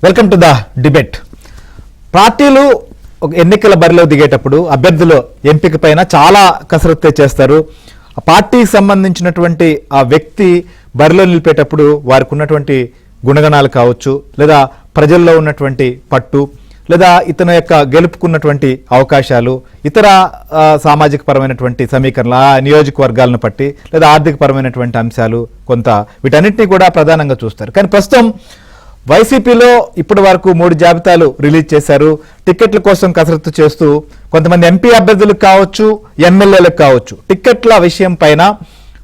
Welcome to the debate. పార్టీలు ఎన్నికల బరిలో దిగేటప్పుడు అభ్యర్థుల ఎంపిక పైన చాలా కసరత్తు చేస్తారు. ఆ పార్టీకి సంబంధించినటువంటి ఆ వ్యక్తి బరిలో నిలిపేటప్పుడు వారికి ఉన్నటువంటి గుణగణాలు కావచ్చు, లేదా ప్రజల్లో ఉన్నటువంటి పట్టు, లేదా ఇతని యొక్క గెలుపుకున్నటువంటి అవకాశాలు, ఇతర సామాజిక పరమైనటువంటి సమీకరణలు, ఆ నియోజకవర్గాలను బట్టి, లేదా ఆర్థిక పరమైనటువంటి అంశాలు కొంత వీటన్నిటినీ కూడా ప్రధానంగా చూస్తారు. కానీ ప్రస్తుతం వైసీపీలో ఇప్పటి వరకు 3 జాబితాలు రిలీజ్ చేశారు. టికెట్ల కోసం కసరత్తు చేస్తూ కొంతమంది ఎంపీ అభ్యర్థులకు కావచ్చు, ఎమ్మెల్యేలకు కావచ్చు, టికెట్ల విషయం పైన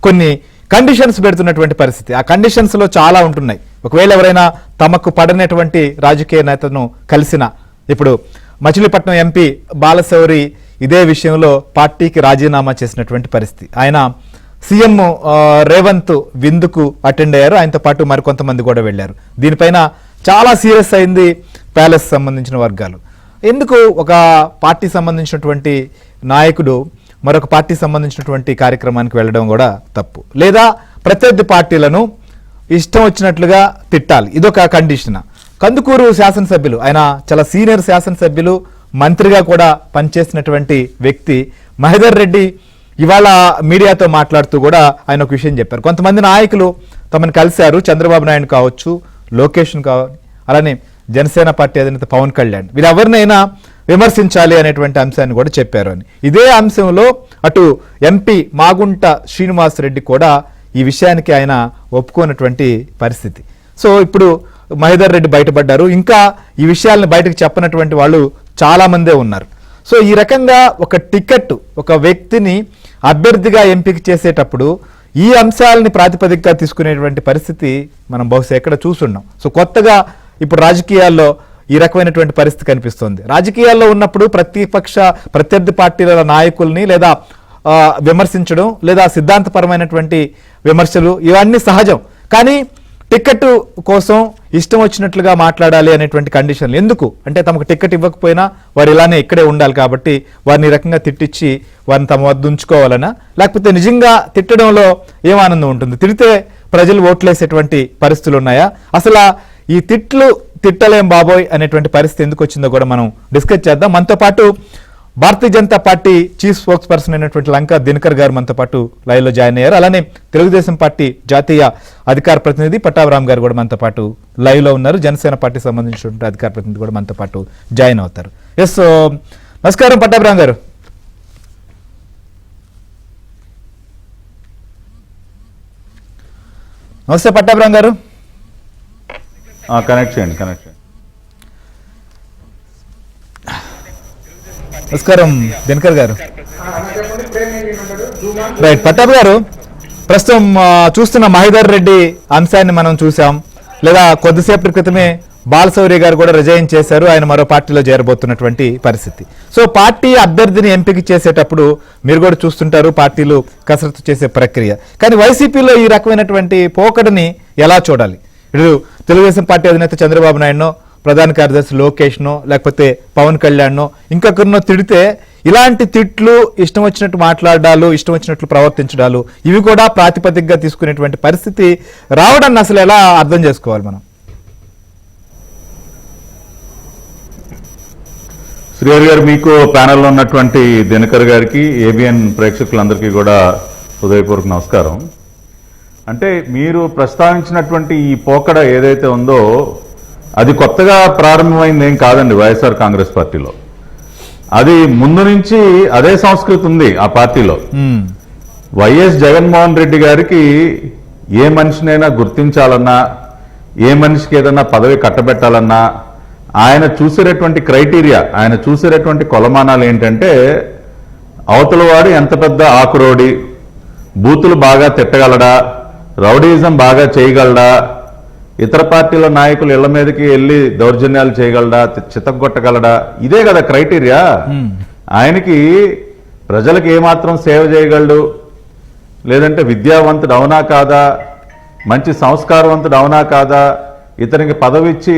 కొన్ని కండిషన్స్ పెడుతున్నటువంటి పరిస్థితి. ఆ కండిషన్స్లో చాలా ఉంటున్నాయి. ఒకవేళ ఎవరైనా తమకు పడనటువంటి రాజకీయ నేతను కలిసిన, ఇప్పుడు మచిలీపట్నం ఎంపీ బాలశౌరి ఇదే విషయంలో పార్టీకి రాజీనామా చేసినటువంటి పరిస్థితి. ఆయన సీఎం రేవంత్ విందుకు అటెండ్ అయ్యారు. ఆయనతో పాటు మరికొంతమంది కూడా వెళ్ళారు. దీనిపైన చాలా సీరియస్ అయింది ప్యాలెస్ సంబంధించిన వర్గాలు. ఎందుకు ఒక పార్టీ సంబంధించినటువంటి నాయకుడు మరొక పార్టీ సంబంధించినటువంటి కార్యక్రమానికి వెళ్ళడం కూడా తప్పు, లేదా ప్రత్యర్థి పార్టీలను ఇష్టం వచ్చినట్లుగా తిట్టాలి, ఇదొక కండిషన్. కందుకూరు శాసనసభ్యులు, ఆయన చాలా సీనియర్ శాసనసభ్యులు, మంత్రిగా కూడా పనిచేసినటువంటి వ్యక్తి మహేదర్ రెడ్డి ఇవాళ మీడియాతో మాట్లాడుతూ కూడా ఆయన ఒక విషయం చెప్పారు. కొంతమంది నాయకులు తమను కలిశారు, చంద్రబాబు నాయుడు కావచ్చు, లోకేష్ కావచ్చు, అలానే జనసేన పార్టీ అధినేత పవన్ కళ్యాణ్, వీరెవరినైనా విమర్శించాలి అనేటువంటి అంశాన్ని కూడా చెప్పారు అని. ఇదే అంశంలో అటు ఎంపీ మాగుంట శ్రీనివాస్ రెడ్డి కూడా ఈ విషయానికి ఆయన ఒప్పుకోనటువంటి పరిస్థితి. సో ఇప్పుడు మహేదర్ రెడ్డి బయటపడ్డారు. ఇంకా ఈ విషయాలను బయటకు చెప్పనటువంటి వాళ్ళు చాలా మందే ఉన్నారు. సో ఈ రకంగా ఒక టికెట్, ఒక వ్యక్తిని అభ్యర్థిగా ఎంపిక చేసేటప్పుడు ఈ అంశాలని ప్రాతిపదికగా తీసుకునేటువంటి పరిస్థితి మనం బహుశా ఎక్కడ చూస్తున్నాం. సో కొత్తగా ఇప్పుడు రాజకీయాల్లో ఈ రకమైనటువంటి పరిస్థితి కనిపిస్తుంది. రాజకీయాల్లో ఉన్నప్పుడు ప్రత్యర్థి పార్టీల నాయకుల్ని లేదా విమర్శించడం, లేదా సిద్ధాంతపరమైనటువంటి విమర్శలు, ఇవన్నీ సహజం. కానీ టికెట్ కోసం ఇష్టం వచ్చినట్లుగా మాట్లాడాలి అనేటువంటి కండిషన్లు ఎందుకు అంటే, తమకు టికెట్ ఇవ్వకపోయినా వారు ఇలానే ఇక్కడే ఉండాలి కాబట్టి వారిని ఈ రకంగా తిట్టించి వారిని తమ వద్ద ఉంచుకోవాలనా, లేకపోతే నిజంగా తిట్టడంలో ఏం ఆనందం ఉంటుంది? తిడితే ప్రజలు ఓట్లేసేటువంటి పరిస్థితులు ఉన్నాయా? అసలు ఈ తిట్టలేం బాబోయ్ అనేటువంటి పరిస్థితి ఎందుకు వచ్చిందో కూడా మనం డిస్కస్ చేద్దాం. మనతో పాటు Bharatiya Janata party chief spokesperson అయినటువంటి లంకా దినకర్ గారు మనతో పాటు లైవ్లో జాయిన్ అయ్యారు. అలానే తెలుగుదేశం పార్టీ జాతీయ అధికార ప్రతినిధి పట్టాభిరామ్ గారు కూడా మనతో పాటు లైవ్లో ఉన్నారు. జనసేన పార్టీ సంబంధించినటువంటి అధికార ప్రతినిధి కూడా మనతో పాటు జాయిన్ అవుతారు. ఎస్, నమస్కారం పట్టాభిరామ్ గారు. నమస్తే పట్టాభిరామ్ గారు. కనెక్ట్ చేయండి. నమస్కారం దినకర్ గారు. రైట్, పట్టాభి గారు, ప్రస్తుతం చూస్తున్న మహేదర్ రెడ్డి అంశాన్ని మనం చూసాం, లేదా కొద్దిసేపటి క్రితమే బాలశౌరి గారు కూడా రిజైన్ చేశారు. ఆయన మరో పార్టీలో చేరబోతున్నటువంటి పరిస్థితి. సో పార్టీ అభ్యర్థిని ఎంపిక చేసేటప్పుడు మీరు కూడా చూస్తుంటారు పార్టీలు కసరత్తు చేసే ప్రక్రియ. కానీ వైసీపీలో ఈ రకమైనటువంటి పోకడని ఎలా చూడాలి? ఇప్పుడు తెలుగుదేశం పార్టీ అధినేత చంద్రబాబు నాయుడునో, ప్రధాన కార్యదర్శి లోకేష్నో, లేకపోతే పవన్ కళ్యాణ్నో, ఇంకొకరినో తిడితే ఇలాంటి తిట్లు, ఇష్టం వచ్చినట్టు మాట్లాడాలు, ఇష్టం వచ్చినట్లు ప్రవర్తించడాలు, ఇవి కూడా ప్రాతిపదికగా తీసుకునేటువంటి పరిస్థితి రావడాన్ని అసలు ఎలా అర్థం చేసుకోవాలి మనం? శ్రీహరి గారు, మీకు ప్యానెల్లో ఉన్నటువంటి దినకర్ గారికి, ఏబిఎన్ ప్రేక్షకులందరికీ కూడా హృదయపూర్వక నమస్కారం. అంటే మీరు ప్రస్తావించినటువంటి ఈ పోకడ ఏదైతే ఉందో అది కొత్తగా ప్రారంభమైంది ఏం కాదండి. వైఎస్ఆర్ కాంగ్రెస్ పార్టీలో అది ముందు నుంచి అదే సంస్కృతి ఉంది ఆ పార్టీలో. వైఎస్ జగన్మోహన్ రెడ్డి గారికి ఏ మనిషినైనా గుర్తించాలన్నా, ఏ మనిషికి ఏదన్నా పదవి కట్టబెట్టాలన్నా ఆయన చూసేటటువంటి క్రైటీరియా, ఆయన చూసేటటువంటి కొలమానాలు ఏంటంటే, అవతల వాడు ఎంత పెద్ద ఆకురోడి, బూతులు బాగా తిట్టగలడా, రౌడీజం బాగా చేయగలడా, ఇతర పార్టీల నాయకులు ఇళ్ల మీదకి వెళ్ళి దౌర్జన్యాలు చేయగలడా, చితగొట్టగలడా, ఇదే కదా క్రైటీరియా. ఆయనకి ప్రజలకు ఏమాత్రం సేవ చేయగలడు, లేదంటే విద్యావంతుడు అవునా కాదా, మంచి సంస్కారవంతుడు అవునా కాదా, ఇతనికి పదవి ఇచ్చి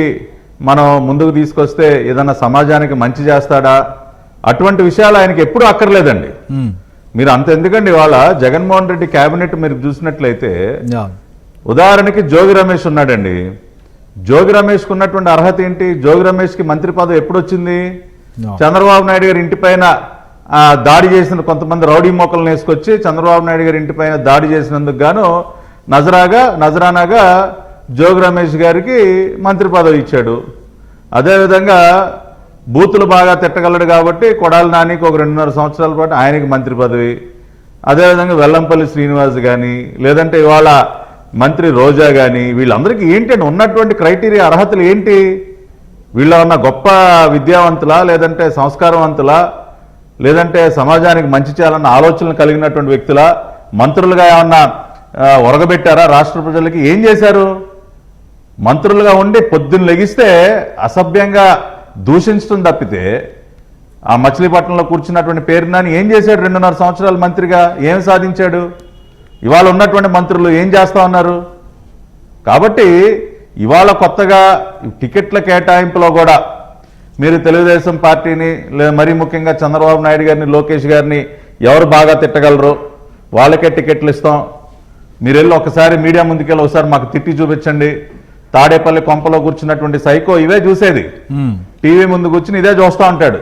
మనం ముందుకు తీసుకొస్తే ఏదన్నా సమాజానికి మంచి చేస్తాడా, అటువంటి విషయాలు ఆయనకి ఎప్పుడూ అక్కర్లేదండి. మీరు అంత ఎందుకండి, ఇవాళ జగన్మోహన్ రెడ్డి కేబినెట్ మీరు చూసినట్లయితే ఉదాహరణకి జోగి రమేష్ ఉన్నాడండి. జోగి రమేష్కి ఉన్నటువంటి అర్హత ఏంటి? జోగి రమేష్కి మంత్రి పదవి ఎప్పుడు వచ్చింది? చంద్రబాబు నాయుడు గారి ఇంటిపైన దాడి చేసిన కొంతమంది రౌడీ మోకలను వేసుకొచ్చి చంద్రబాబు నాయుడు గారి ఇంటిపైన దాడి చేసినందుకు గాను నజరానాగా జోగి రమేష్ గారికి మంత్రి పదవి ఇచ్చాడు. అదేవిధంగా బూతులు బాగా తిట్టగలడు కాబట్టి కొడాలి నానికి ఒక 2.5 సంవత్సరాల పాటు ఆయనకి మంత్రి పదవి. అదేవిధంగా వెల్లంపల్లి శ్రీనివాస్ కానీ లేదంటే ఇవాళ మంత్రి రోజా కానీ వీళ్ళందరికీ ఏంటంటే ఉన్నటువంటి క్రైటీరియా అర్హతలు ఏంటి? వీళ్ళ ఉన్న గొప్ప విద్యావంతులా, లేదంటే సంస్కారవంతులా, లేదంటే సమాజానికి మంచి చేయాలన్న ఆలోచనలు కలిగినటువంటి వ్యక్తులా, మంత్రులుగా ఏమన్నా ఒరగబెట్టారా రాష్ట్ర ప్రజలకి? ఏం చేశారు? మంత్రులుగా ఉండి పొద్దున్న లెగిస్తే అసభ్యంగా దూషించడం తప్పితే ఆ మచిలీపట్నంలో కూర్చున్నటువంటి పేరునాని ఏం చేశాడు? 2.5 సంవత్సరాలు మంత్రిగా ఏం సాధించాడు? ఇవాళ ఉన్నటువంటి మంత్రులు ఏం చేస్తా ఉన్నారు? కాబట్టి ఇవాళ కొత్తగా టికెట్ల కేటాయింపులో కూడా మీరు తెలుగుదేశం పార్టీని మరీ ముఖ్యంగా చంద్రబాబు నాయుడు గారిని, లోకేష్ గారిని ఎవరు బాగా తిట్టగలరు వాళ్ళకే టికెట్లు ఇస్తాం, మీరు వెళ్ళి ఒకసారి మీడియా ముందుకెళ్ళి ఒకసారి మాకు తిట్టి చూపించండి. తాడేపల్లి కొంపలో కూర్చున్నటువంటి సైకో ఇవే చూసేది, టీవీ ముందు కూర్చుని ఇదే చూస్తూ ఉంటాడు.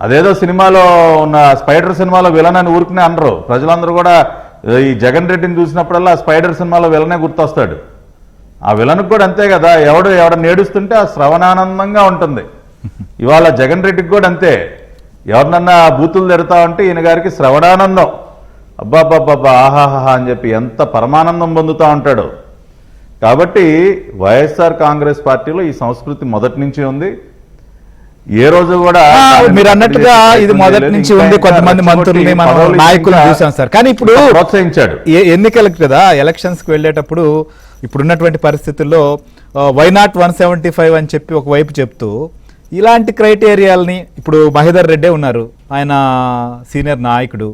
అదేదో సినిమాలో ఉన్న స్పైడర్ సినిమాలో విలన్ అని ఊరుకునే అనరు ప్రజలందరూ కూడా. ఈ జగన్ రెడ్డిని చూసినప్పుడల్లా స్పైడర్ సినిమాలో విలనే గుర్తొస్తాడు. ఆ విలన్కి కూడా అంతే కదా, ఎవడ నేడుస్తుంటే ఆ శ్రవణానందంగా ఉంటుంది. ఇవాళ జగన్ రెడ్డికి కూడా అంతే, ఎవరినన్నా బూతులు తిడతా ఉంటే ఈయన గారికి శ్రవణానందం, అబ్బాబ్బాబ్బా ఆహాహా అని చెప్పి ఎంత పరమానందం పొందుతూ ఉంటాడు. కాబట్టి వైఎస్ఆర్ కాంగ్రెస్ పార్టీలో ఈ సంస్కృతి మొదటి నుంచి ఉంది. ఏ రోజు కూడా మీరు అన్నట్టుగా ఇది మొదటి నుంచి ఉంది. కొంతమంది మంత్రుల్ని మనం నాయకులను చూసాం సార్. కానీ ఇప్పుడు ప్రోత్సహించాడు ఎన్నికలకు కదా, ఎలక్షన్స్ కి వెళ్ళేటప్పుడు ఇప్పుడున్నటువంటి పరిస్థితుల్లో వై నాట్ 175 అని చెప్పి ఒకవైపు చెప్తూ ఇలాంటి క్రైటీరియాలని, ఇప్పుడు మహేందర్ రెడ్డే ఉన్నారు, ఆయన సీనియర్ నాయకుడు,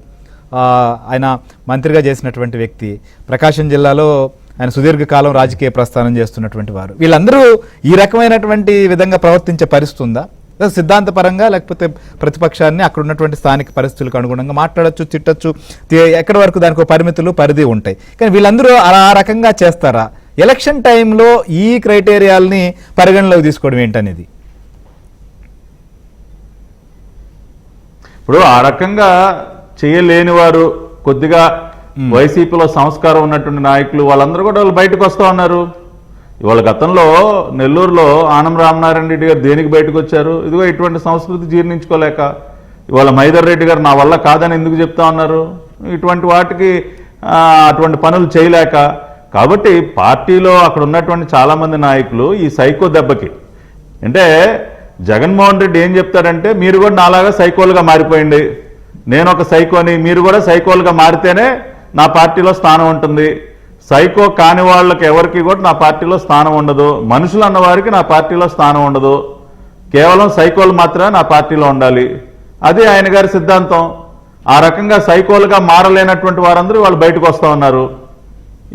ఆయన మంత్రిగా చేసినటువంటి వ్యక్తి, ప్రకాశం జిల్లాలో ఆయన సుదీర్ఘకాలం రాజకీయ ప్రస్థానం చేస్తున్నటువంటి వారు, వీళ్ళందరూ ఈ రకమైనటువంటి విధంగా ప్రవర్తించే పరిస్థితి ఉందా? సిద్ధాంతపరంగా లేకపోతే ప్రతిపక్షాన్ని అక్కడ ఉన్నటువంటి స్థానిక పరిస్థితులకు అనుగుణంగా మాట్లాడచ్చు, తిట్టచ్చు, ఎక్కడి వరకు దానికి పరిమితులు పరిధి ఉంటాయి. కానీ వీళ్ళందరూ ఆ రకంగా చేస్తారా? ఎలక్షన్ టైంలో ఈ క్రైటీరియాలని పరిగణలోకి తీసుకోవడం ఏంటనేది ఇప్పుడు ఆ రకంగా చేయలేని వారు, కొద్దిగా వైసీపీలో సంస్కారం ఉన్నటువంటి నాయకులు వాళ్ళందరూ కూడా వాళ్ళు బయటకు వస్తూ ఉన్నారు. ఇవాళ గతంలో నెల్లూరులో ఆనం రామనారాయణ రెడ్డి గారు దేనికి బయటకు వచ్చారు? ఇదిగో ఇటువంటి సంస్కృతి జీర్ణించుకోలేక. ఇవాళ మహేందర్ రెడ్డి గారు నా వల్ల కాదని ఎందుకు చెప్తా ఉన్నారు? ఇటువంటి వాటికి అటువంటి పనులు చేయలేక. కాబట్టి పార్టీలో అక్కడ ఉన్నటువంటి చాలామంది నాయకులు ఈ సైకో దెబ్బకి, అంటే జగన్మోహన్ రెడ్డి ఏం చెప్తాడంటే మీరు కూడా నాలాగా సైకోలుగా మారిపోయింది, నేను ఒక సైకోని, మీరు కూడా సైకోలుగా మారితేనే నా పార్టీలో స్థానం ఉంటుంది, సైకో కాని వాళ్ళకి ఎవరికి కూడా నా పార్టీలో స్థానం ఉండదు, మనుషులు అన్న వారికి నా పార్టీలో స్థానం ఉండదు, కేవలం సైకోలు మాత్రమే నా పార్టీలో ఉండాలి. అది ఆయన గారి సిద్ధాంతం. ఆ రకంగా సైకోలుగా మారలేనటువంటి వారందరూ వాళ్ళు బయటకు వస్తూ ఉన్నారు.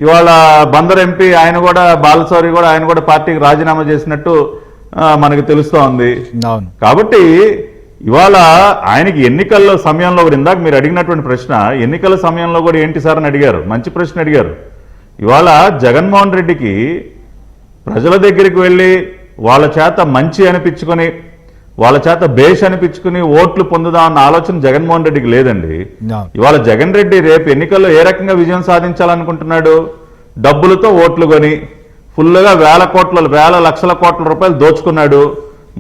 ఇవాళ బందర్ ఎంపీ ఆయన కూడా, బాలశౌరి కూడా, ఆయన కూడా పార్టీకి రాజీనామా చేసినట్టు మనకు తెలుస్తూ ఉంది. కాబట్టి ఇవాళ ఆయనకి ఎన్నికల సమయంలో కూడా, ఇందాక మీరు అడిగినటువంటి ప్రశ్న, ఎన్నికల సమయంలో కూడా ఏంటి సార్ అని అడిగారు, మంచి ప్రశ్న అడిగారు. ఇవాళ జగన్మోహన్ రెడ్డికి ప్రజల దగ్గరికి వెళ్ళి వాళ్ళ చేత మంచి అనిపించుకొని, వాళ్ళ చేత బేష్ అనిపించుకుని ఓట్లు పొందుదామన్న ఆలోచన జగన్మోహన్ రెడ్డికి లేదండి. ఇవాళ జగన్ రెడ్డి రేపు ఎన్నికల్లో ఏ రకంగా విజయం సాధించాలనుకుంటున్నాడు? డబ్బులతో ఓట్లు కొని ఫుల్గా వేల లక్షల కోట్ల రూపాయలు దోచుకున్నాడు.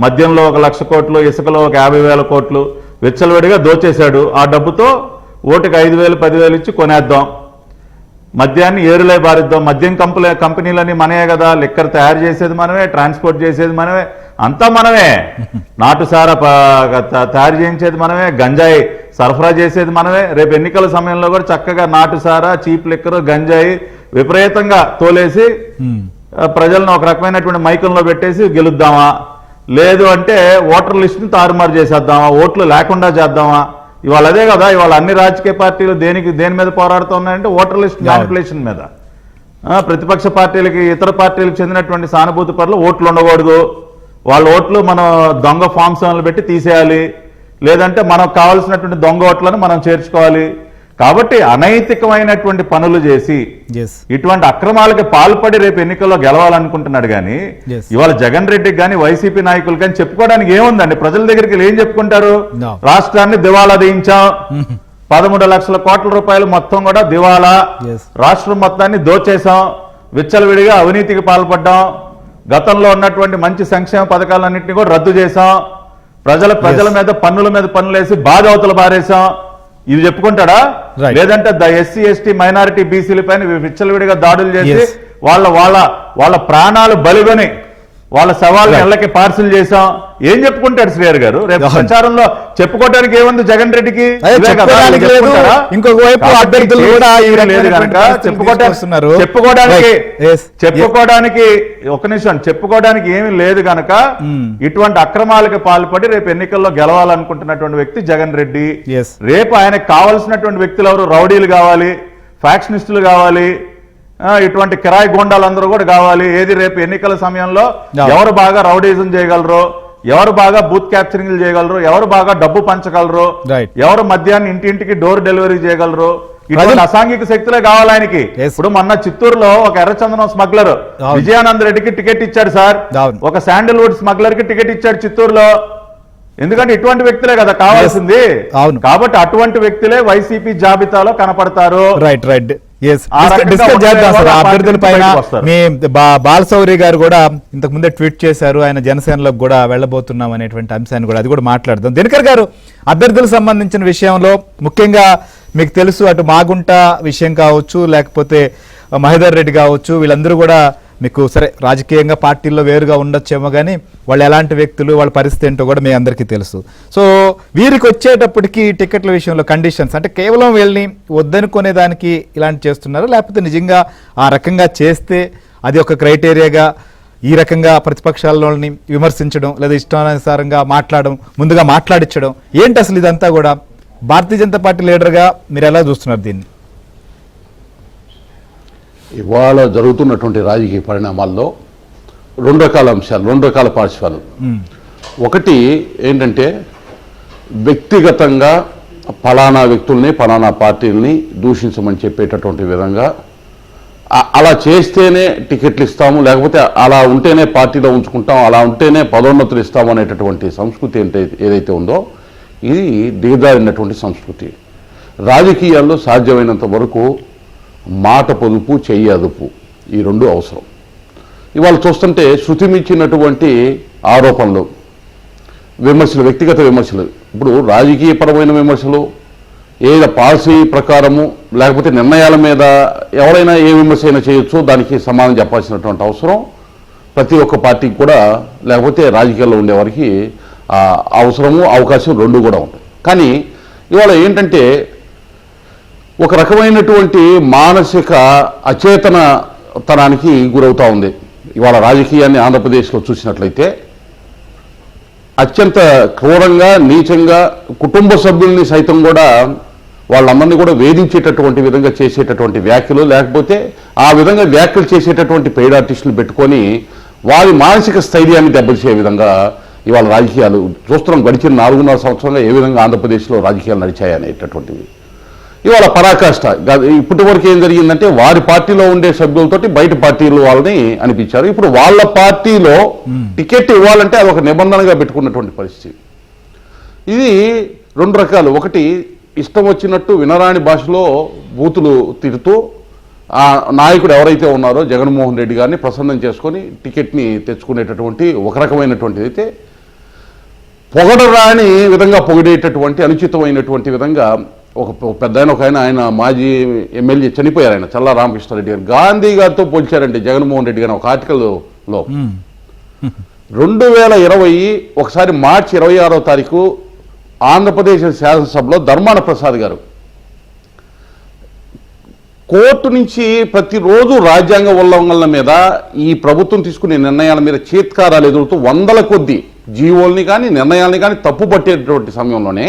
మద్యంలో 1,00,000 కోట్లు, ఇసుకలో 50,000 కోట్లు విచ్చలవిడిగా దోచేశాడు. ఆ డబ్బుతో ఓటుకి 5,000, 10,000 ఇచ్చి కొనేద్దాం, మద్యాన్ని ఏరులై బారిద్దాం. మద్యం కంపెనీలన్నీ మనమే కదా, లిక్కర్ తయారు చేసేది మనమే, ట్రాన్స్పోర్ట్ చేసేది మనమే, అంతా మనమే. నాటుసారా తయారు చేయించేది మనమే, గంజాయి సరఫరా చేసేది మనమే. రేపు ఎన్నికల సమయంలో కూడా చక్కగా నాటుసారా, చీప్ లిక్కర్, గంజాయి విపరీతంగా తోలేసి ప్రజలను ఒక రకమైనటువంటి మైకంలో పెట్టేసి గెలుద్దామా, లేదు అంటే ఓటర్ లిస్టుని తారుమారు చేసేద్దామా, ఓట్లు లేకుండా చేద్దామా? ఇవాళ అదే కదా, ఇవాళ అన్ని రాజకీయ పార్టీలు దేని మీద పోరాడుతున్నాయంటే ఓటర్ లిస్ట్ మ్యానిపులేషన్ మీద. ప్రతిపక్ష పార్టీలకి, ఇతర పార్టీలకు చెందినటువంటి సానుభూతి పరులు ఓట్లు ఉండకూడదు, వాళ్ళ ఓట్లు మనం దొంగ ఫామ్స్ పెట్టి తీసేయాలి, లేదంటే మనకు కావాల్సినటువంటి దొంగ ఓట్లను మనం చేర్చుకోవాలి. కాబట్టి అనైతికమైనటువంటి పనులు చేసి Yes. ఇటువంటి అక్రమాలకి పాల్పడి రేపు ఎన్నికల్లో గెలవాలనుకుంటున్నాడు కానీ Yes. ఇవాళ జగన్ రెడ్డికి కానీ వైసీపీ నాయకులు కానీ చెప్పుకోవడానికి ఏముందండి? ప్రజల దగ్గరికి వెళ్ళి ఏం చెప్పుకుంటారు? No. రాష్ట్రాన్ని దివాలా తీయించాం, 13 లక్షల కోట్ల రూపాయలు మొత్తం కూడా దివాలా, Yes. రాష్ట్రం మొత్తాన్ని దోచేశాం, విచ్చలవిడిగా అవినీతికి పాల్పడ్డాం, గతంలో ఉన్నటువంటి మంచి సంక్షేమ పథకాలన్నింటినీ కూడా రద్దు చేశాం, ప్రజల మీద పన్నులేసి బాధ అవతల బారేశాం. ఇది చెప్పుకుంటాడా? Right. లేదంటే ఎస్సీ ఎస్టీ మైనారిటీ బీసీల పైన విచ్చలవిడిగా దాడులు చేసి Yes. వాళ్ళ ప్రాణాలు బలిగొని వాళ్ళ సవాళ్ళని Right. ఇళ్ళకి పార్సిల్ చేశాం. ఏం చెప్పుకుంటాడు శ్రీహర్ గారు? రేపు అవును. ప్రచారంలో చెప్పుకోవడానికి ఏముంది జగన్ రెడ్డికి? అదే ఇవే కదా చెప్పుకోవడానికి లేదు. చెప్పుకుంటారా? ఇంకొక వైపు కాబట్టి అభ్యర్థులు కూడా ఈ లేదు రకమైనటువంటి కనుక పరిస్థితులు తీసుకొస్తున్నారు. చెప్పుకోవడానికి Right. Yes. చెప్పుకోవడానికి ఒక నిమిషం, చెప్పుకోవడానికి ఏమీ లేదు కనుక ఇటువంటి అక్రమాలకు పాల్పడి రేపు ఎన్నికల్లో గెలవాలనుకుంటున్నటువంటి వ్యక్తి జగన్ రెడ్డి. Yes. రేపు ఆయనకు కావాల్సినటువంటి వ్యక్తులు ఎవరు? రౌడీలు కావాలి, ఫ్యాక్షనిస్టులు కావాలి, ఇటువంటి కిరాయి గోండాలందరూ కూడా కావాలి. ఏది రేపు ఎన్నికల సమయంలో ఎవరు బాగా రౌడీజం చేయగలరు, ఎవరు బాగా బూత్ క్యాప్చరింగ్లు చేయగలరు, ఎవరు బాగా డబ్బు పంచగలరు, Right. ఎవరు మద్యాన్ని ఇంటింటికి డోర్ డెలివరీ చేయగలరు, ఇటువంటి అసాంఘిక శక్తులే కావాలి ఆయనకి. Yes. ఇప్పుడు మొన్న చిత్తూరులో ఒక ఎర్రచందనం స్మగ్లర్ అవును. విజయానంద్ రెడ్డికి టికెట్ ఇచ్చాడు సార్, అవును. ఒక శాండల్వుడ్ స్మగ్లర్ కి టికెట్ ఇచ్చాడు చిత్తూరులో. ఎందుకంటే ఇటువంటి వ్యక్తులే కదా కావాల్సింది. అవును. కాబట్టి అటువంటి వ్యక్తులే వైసీపీ జాబితాలో కనపడతారు. రైట్ రైట్ ఎస్ ఆ రకంగా డిస్కస్ చేద్దాం సార్. ఉండేవాళ్ళు ఆ అభ్యర్థుల పార్టీ పైన బయటకు వస్తారు. మీ బాలశౌరి గారు కూడా ఇంతకు ముందే ట్వీట్ చేశారు, ఆయన జనసేనలోకి కూడా వెళ్ళబోతున్నాం అనేటువంటి అంశాన్ని కూడా అది కూడా మాట్లాడదాం. దినకర్ గారు, అభ్యర్థులకు సంబంధించిన విషయంలో ముఖ్యంగా మీకు తెలుసు, అటు మాగుంట విషయం కావచ్చు, లేకపోతే మహేందర్ రెడ్డి కావచ్చు, వీళ్ళందరూ కూడా మీకు సరే రాజకీయంగా పార్టీల్లో వేరుగా ఉండొచ్చేమో కానీ వాళ్ళు ఎలాంటి వ్యక్తులు, వాళ్ళ పరిస్థితి ఏంటో కూడా మీ అందరికీ తెలుసు. సో వీరికి వచ్చేటప్పటికి టికెట్ల విషయంలో కండిషన్స్ అంటే కేవలం వీళ్ళని వద్దనుకునే దానికి ఇలాంటి చేస్తున్నారు, లేకపోతే నిజంగా ఆ రకంగా చేస్తే అది ఒక క్రైటీరియాగా ఈ రకంగా ప్రతిపక్షాలని విమర్శించడం లేదా ఇష్టానుసారంగా మాట్లాడడం, ముందుగా మాట్లాడించడం ఏంటి అసలు ఇదంతా కూడా? భారతీయ జనతా పార్టీ లీడర్గా మీరు ఎలా చూస్తున్నారు దీన్ని? ఇవాళ జరుగుతున్నటువంటి రాజకీయ పరిణామాల్లో రెండు రకాల అంశాలు, రెండు రకాల పార్శ్వాలు. ఒకటి ఏంటంటే వ్యక్తిగతంగా ఫలానా వ్యక్తుల్ని ఫలానా పార్టీలని దూషించమని చెప్పేటటువంటి విధంగా అలా చేస్తేనే టికెట్లు ఇస్తాము, లేకపోతే అలా ఉంటేనే పార్టీలో ఉంచుకుంటాం, అలా ఉంటేనే పదోన్నతులు ఇస్తాము అనేటటువంటి సంస్కృతి ఏదైతే ఉందో ఇది దిగజారినటువంటి సంస్కృతి. రాజకీయాల్లో సాధ్యమైనంత వరకు మాట పొదుపు, చెయ్యి అదుపు, ఈ రెండు అవసరం. ఇవాళ చూస్తుంటే శృతిమించినటువంటి ఆరోపణలు, విమర్శలు, వ్యక్తిగత విమర్శలు, ఇప్పుడు రాజకీయపరమైన విమర్శలు ఏదో పాలసీ ప్రకారము లేకపోతే నిర్ణయాల మీద ఎవరైనా ఏ విమర్శ అయినా చేయొచ్చు, దానికి సమాధానం చెప్పాల్సినటువంటి అవసరం ప్రతి ఒక్క పార్టీకి కూడా, లేకపోతే రాజకీయాల్లో ఉండేవారికి అవసరము అవకాశం రెండు కూడా ఉంటాయి. కానీ ఇవాళ ఏంటంటే ఒక రకమైనటువంటి మానసిక అచేతనతనానికి గురవుతూ ఉంది. ఇవాళ రాజకీయాన్ని ఆంధ్రప్రదేశ్లో చూసినట్లయితే అత్యంత క్రూరంగా, నీచంగా కుటుంబ సభ్యుల్ని సైతం కూడా వాళ్ళందరినీ కూడా వేధించేటటువంటి విధంగా చేసేటటువంటి వ్యాఖ్యలు, లేకపోతే ఆ విధంగా వ్యాఖ్యలు చేసేటటువంటి పెయిడ్ ఆర్టిస్టులు పెట్టుకొని వారి మానసిక స్థైర్యాన్ని దెబ్బతీసే విధంగా ఇవాళ రాజకీయాలు చూస్తున్నాం. గడిచిన 4.5 సంవత్సరంగా ఏ విధంగా ఆంధ్రప్రదేశ్లో రాజకీయాలు నడిచాయనేటటువంటివి ఇవాళ పరాకాష్ట. ఇప్పటి వరకు ఏం జరిగిందంటే వారి పార్టీలో ఉండే సభ్యులతోటి బయట పార్టీలు వాళ్ళని అనిపించారు. ఇప్పుడు వాళ్ళ పార్టీలో టికెట్ ఇవ్వాలంటే అది ఒక నిబంధనగా పెట్టుకున్నటువంటి పరిస్థితి. ఇది రెండు రకాలు. ఒకటి ఇష్టం వచ్చినట్టు వినరాని భాషలో బూతులు తిడుతూ ఆ నాయకుడు ఎవరైతే ఉన్నారో జగన్మోహన్ రెడ్డి గారిని ప్రసన్నం చేసుకొని టికెట్ని తెచ్చుకునేటటువంటి ఒక రకమైనటువంటిది అయితే, పొగడరాని విధంగా పొగిడేటటువంటి అనుచితమైనటువంటి విధంగా ఒక పెద్ద ఆయన మాజీ ఎమ్మెల్యే చనిపోయారు, ఆయన చల్లా రామకృష్ణారెడ్డి గారు, గాంధీ గారితో పోల్చారండి జగన్మోహన్ రెడ్డి గారు ఒక ఆర్టికల్లో. 2020 ఒకసారి మార్చి 26వ తారీఖు ఆంధ్రప్రదేశ్ శాసనసభలో ధర్మాన ప్రసాద్ గారు కోర్టు నుంచి ప్రతిరోజు రాజ్యాంగ ఉల్లంఘనల మీద ఈ ప్రభుత్వం తీసుకునే నిర్ణయాల మీద చీత్కారాలు ఎదురుతూ వందల కొద్ది జీవోల్ని కానీ నిర్ణయాల్ని కానీ తప్పు పట్టేటటువంటి సమయంలోనే